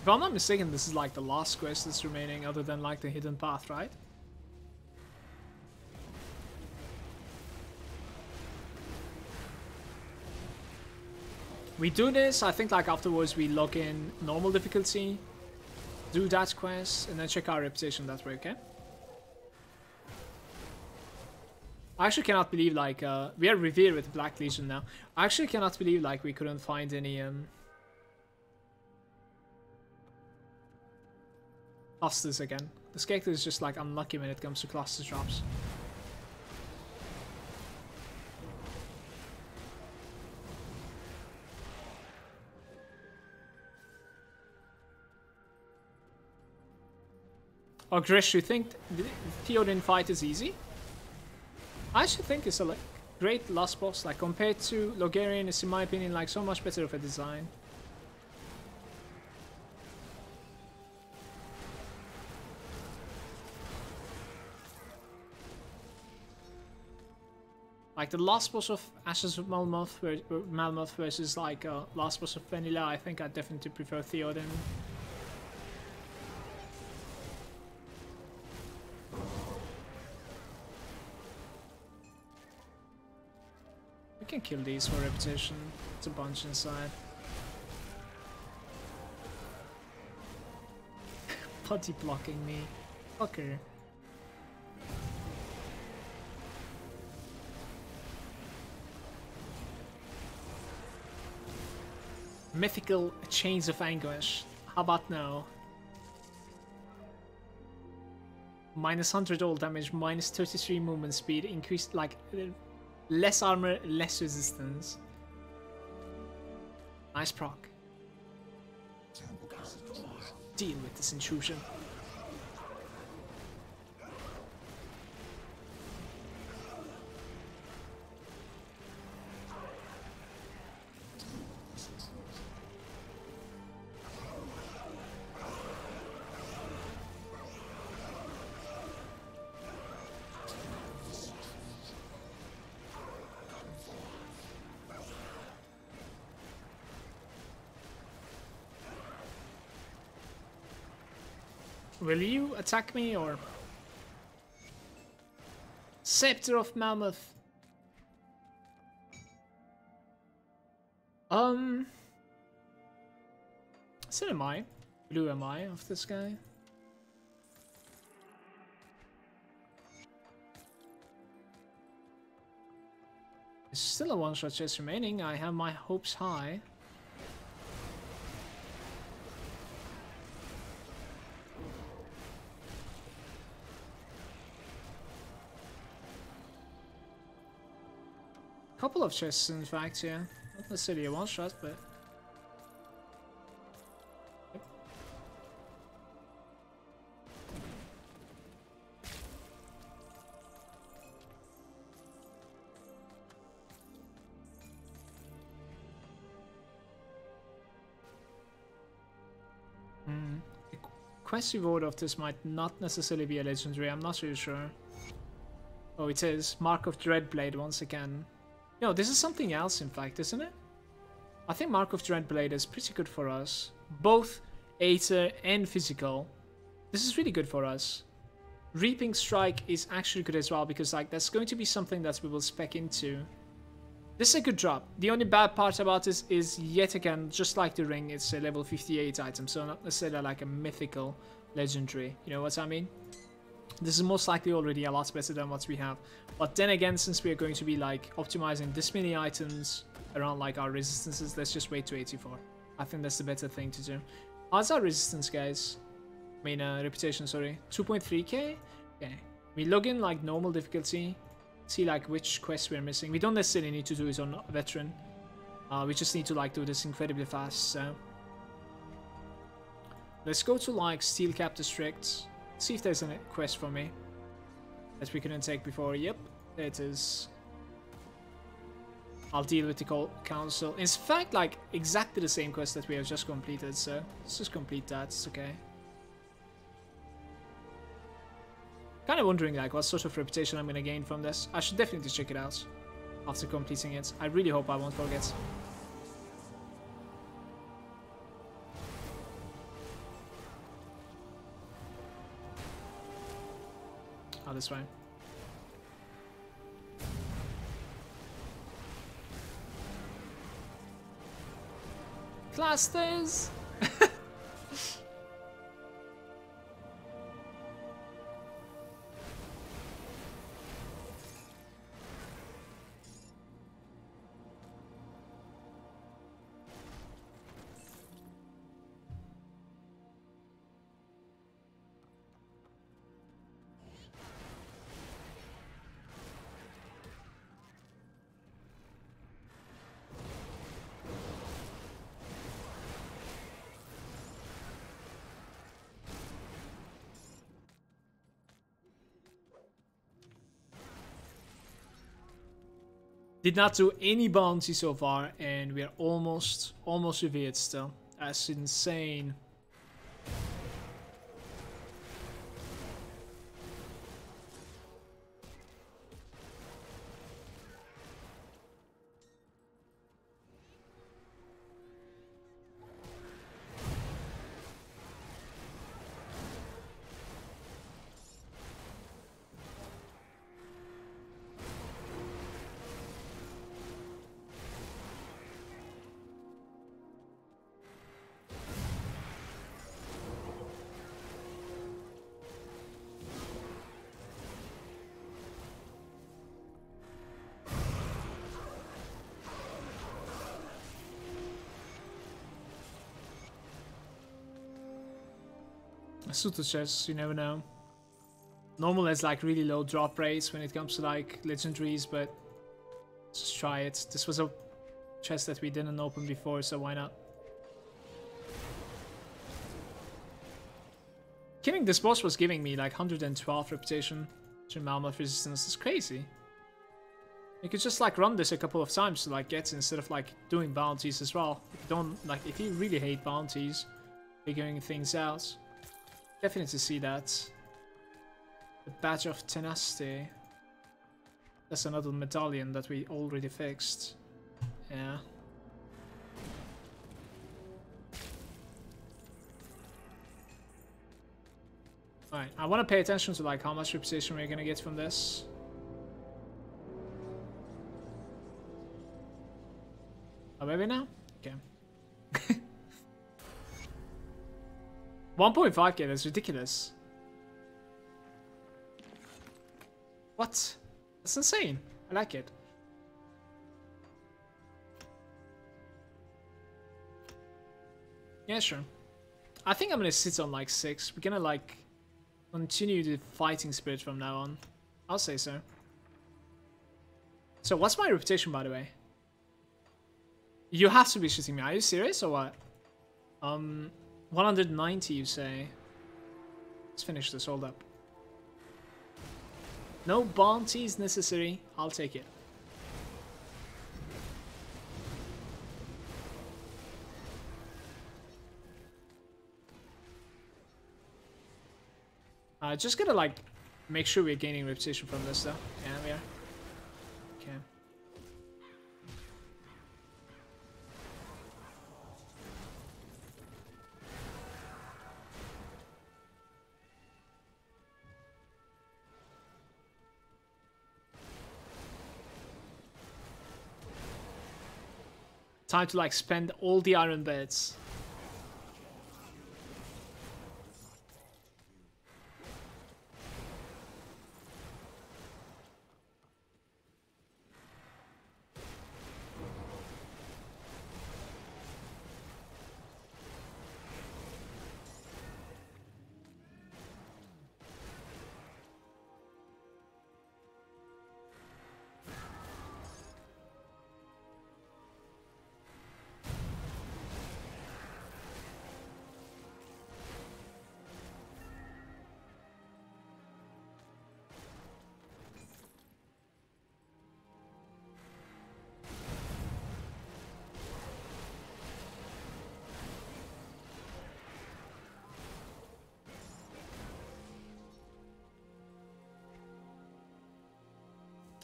If I'm not mistaken, this is like the last quest that's remaining other than like the hidden path, right? We do this, I think like afterwards we log in normal difficulty, do that quest, and then check our reputation that way, okay? I actually cannot believe like, we are revered with Black Legion now. I actually cannot believe like we couldn't find any, clusters again. This character is just like unlucky when it comes to cluster drops. Oh, Grish, you think the Theoden fight is easy? I actually think it's a like, great last boss. Like compared to Logarian, it's in my opinion like so much better of a design. Like the last boss of Ashes of Malmouth versus like last boss of Vanilla, I think I definitely prefer Theoden. We can kill these for reputation. It's a bunch inside. Putty blocking me. Fucker. Mythical Chains of Anguish. How about now? Minus 100 all damage, minus 33 movement speed, increased like less armor, less resistance. Nice proc. Deal with this intrusion. Will you attack me or? Scepter of Malmouth. Is it MI? Blue MI of this guy? There's still a one-shot chest remaining. I have my hopes high. Couple of chests, in fact, yeah. Not necessarily a one-shot, but... Yep. The quest reward of this might not necessarily be a legendary, I'm not really sure. Oh, it is. Mark of Dreadblade once again. No, this is something else, in fact, isn't it? I think Mark of Dreadblade is pretty good for us. Both Aether and physical. This is really good for us. Reaping Strike is actually good as well, because like that's going to be something that we will spec into. This is a good drop. The only bad part about this is, yet again, just like the ring, it's a level 58 item, so not necessarily like a mythical legendary. You know what I mean? This is most likely already a lot better than what we have. But then again, since we are going to be like optimizing this many items around like our resistances, let's just wait to 84. I think that's the better thing to do. How's our resistance, guys? I mean, reputation, sorry. 2.3k? Okay. We log in like normal difficulty. See like which quests we're missing. We don't necessarily need to do it on veteran. We just need to like do this incredibly fast, so. Let's go to like Steel Cap District. See if there's a quest for me that we couldn't take before. Yep, there it is. I'll deal with the council. In fact, like exactly the same quest that we have just completed, so let's just complete that. It's okay. Kind of wondering like what sort of reputation I'm gonna gain from this. I should definitely check it out after completing it. I really hope I won't forget. Oh, this way. Clusters! Did not do any bounty so far, and we're almost revered still. That's insane. Suitor chests, you never know. Normal has like really low drop rates when it comes to like legendaries, but let's just try it. This was a chest that we didn't open before, so why not? Killing this boss was giving me like 112 reputation to Malmouth resistance. It's crazy. You could just like run this a couple of times to like get instead of like doing bounties as well. If you don't like, if you really hate bounties, figuring things out. Definitely see that. The Badge of Tenacity. That's another medallion that we already fixed. Yeah. Alright, I want to pay attention to like how much reputation we're gonna get from this. Are we now? Okay. 1.5k, that's ridiculous. What? That's insane. I like it. Yeah, sure. I think I'm gonna sit on like 6. We're gonna like continue the fighting spirit from now on. I'll say so. So what's my reputation, by the way? You have to be shitting me. Are you serious or what? 190 you say. Let's finish this, hold up. No bounties necessary. I'll take it. Just gotta like make sure we're gaining reputation from this though. Yeah, we are. Okay. Time to like spend all the iron beds.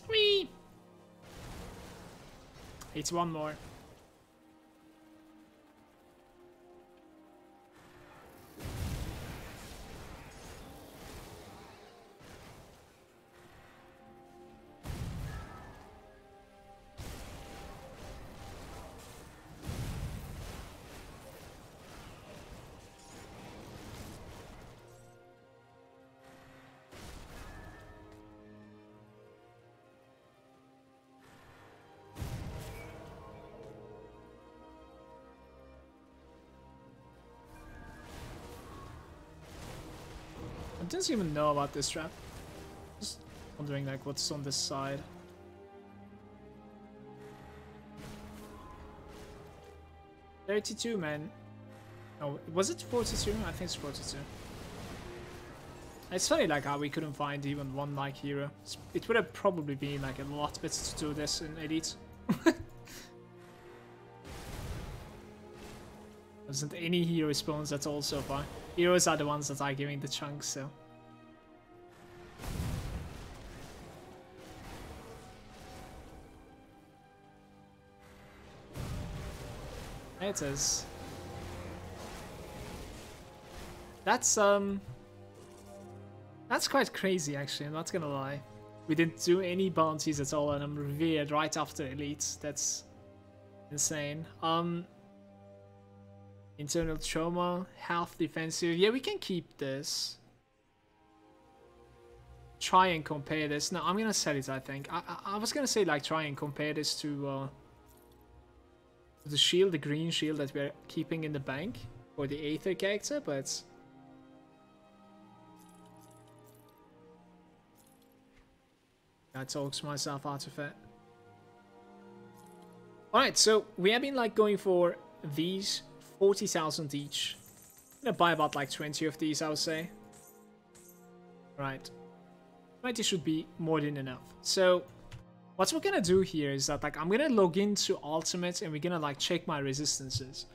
Whee! It's one more. I didn't even know about this trap. Just wondering like what's on this side. $32, man. Oh, was it 42? I think it's 42. It's funny like how we couldn't find even one like hero. It would have probably been like a lot better to do this in Elite. Wasn't any hero spawns at all so far. Heroes are the ones that are giving the chunks, so. There it is. That's quite crazy actually, I'm not gonna lie. We didn't do any bounties at all and I'm revered right after Elite. That's insane. Internal trauma, health, defensive. Yeah, we can keep this. Try and compare this. No, I'm gonna sell it, I think. I was gonna say, like, try and compare this to the shield, the green shield that we're keeping in the bank for the Aether character, but I talks myself out of it. Alright, so we have been, like, going for these 40,000 each. I'm gonna buy about like 20 of these, I would say. Right. 20 should be more than enough. So what we're gonna do here is that like I'm gonna log into Ultimate and we're gonna like check my resistances.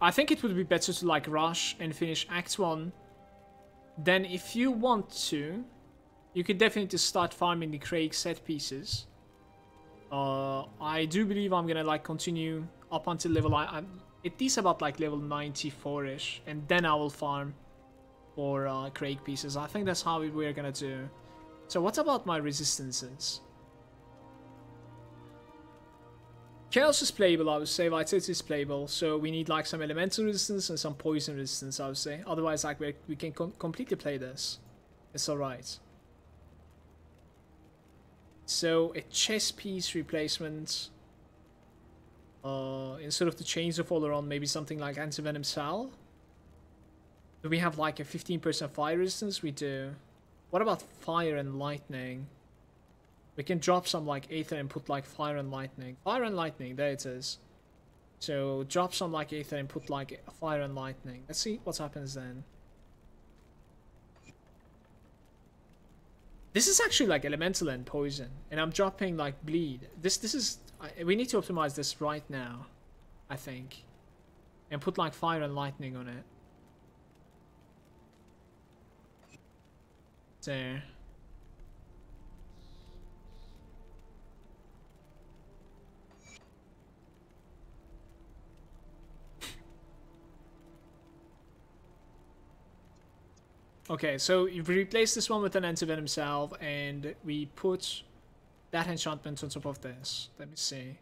I think it would be better to like rush and finish Act 1. Then if you want to, you could definitely start farming the Krieg set pieces. I do believe I'm gonna like continue up until level I'm at least about like level 94ish, and then I will farm for Krieg pieces. I think that's how we're gonna do. So what about my resistances? Chaos is playable, I would say. Vitality is playable, so we need like some elemental resistance and some poison resistance, I would say. Otherwise, like we can completely play this. It's alright. So a chess piece replacement. Instead of the chains of all around, maybe something like anti-venom salve. Do we have like a 15% fire resistance? We do. What about fire and lightning? We can drop some like Aether and put like fire and lightning. Fire and lightning, there it is. So drop some like Aether and put like fire and lightning. Let's see what happens then. This is actually like elemental and poison, and I'm dropping like bleed. This is we need to optimize this right now, I think, and put like fire and lightning on it. There. Okay, so we replace this one with an anti-venom salve, and we put that enchantment on top of this. Let me see.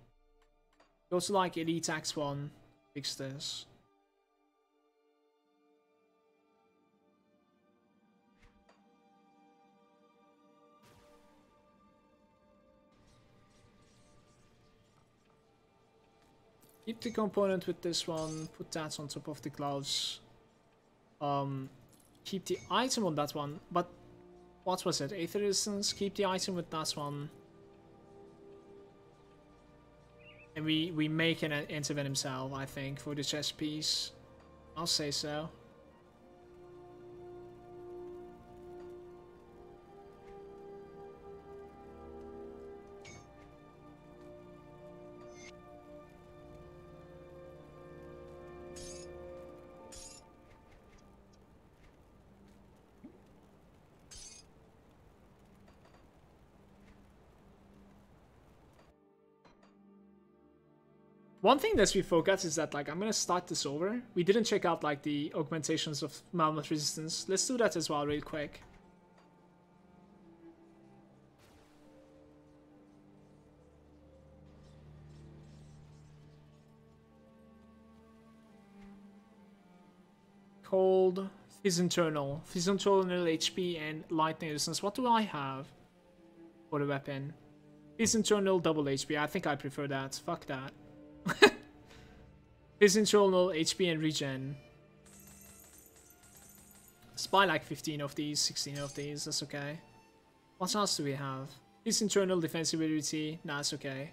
Go to like Elite Axe 1, fix this. Keep the component with this one, put that on top of the gloves. Keep the item on that one, but what was it? Aether resistance? Keep the item with that one. And we make an anti-venom salve, I think, for the chest piece. I'll say so. One thing that we forgot is that, like, I'm gonna start this over. We didn't check out, like, the augmentations of Malmouth resistance. Let's do that as well real quick. Cold, Fizz internal HP and lightning resistance. What do I have for the weapon? Fizz internal double HP. I think I prefer that. Fuck that. Fizz internal HP and regen. Let's buy like 15 of these, 16 of these. That's okay. What else do we have? Fizz internal defensive ability. Nah, it's okay.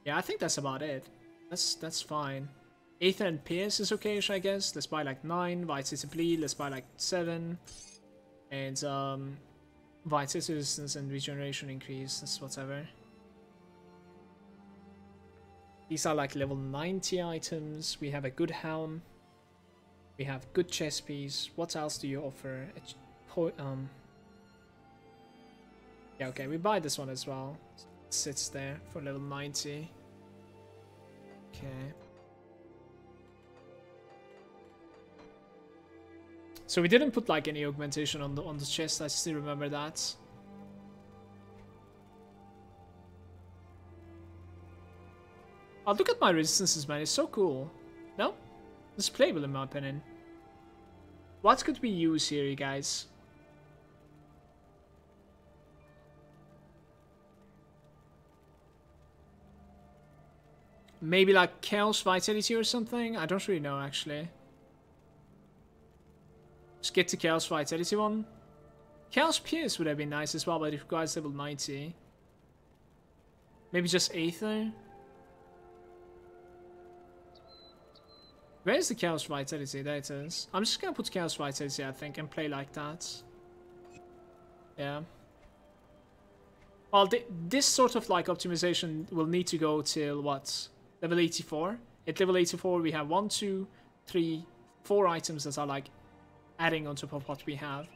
Yeah, I think that's about it. That's fine. Aether and Pierce is okay-ish, I guess. Let's buy like 9. Vitality bleed. Let's buy like 7. And vitality resistance and regeneration increase. That's whatever. These are like level 90 items. We have a good helm. We have good chest piece. What else do you offer? Yeah, okay, we buy this one as well. It sits there for level 90. Okay. So we didn't put like any augmentation on the chest. I still remember that. Oh, look at my resistances, man. It's so cool. No? It's playable in my opinion. What could we use here, you guys? Maybe like Chaos Vitality or something? I don't really know, actually. Just get the Chaos Vitality one. Chaos Pierce would have been nice as well, but it requires level 90. Maybe just Aether? Where's the Chaos Vitality? There it is. I'm just gonna put Chaos Vitality, I think, and play like that. Yeah. Well, this sort of like optimization will need to go till what? Level 84. At level 84, we have 1, 2, 3, 4 items that are like adding on top of what we have.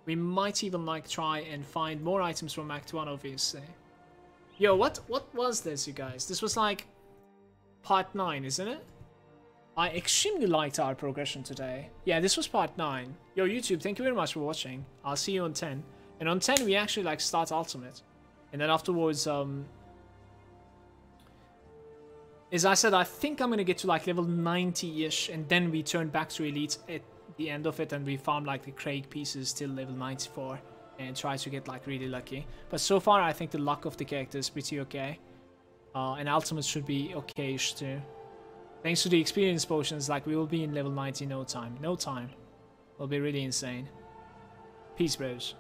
We might even like try and find more items from Act 1, obviously. Yo, what was this, you guys? This was like part 9, isn't it? I extremely liked our progression today. Yeah, this was part 9. Yo, YouTube, thank you very much for watching. I'll see you on 10. And on 10, we actually like start ultimate. And then afterwards, as I said, I think I'm gonna get to like level 90-ish, and then we turn back to elite at the end of it, and we farm like the Krieg pieces till level 94 and try to get like really lucky. But so far, I think the luck of the character is pretty okay. And ultimate should be okay-ish too. Thanks to the experience potions, like we will be in level 90 in no time. No time. It'll be really insane. Peace, bros.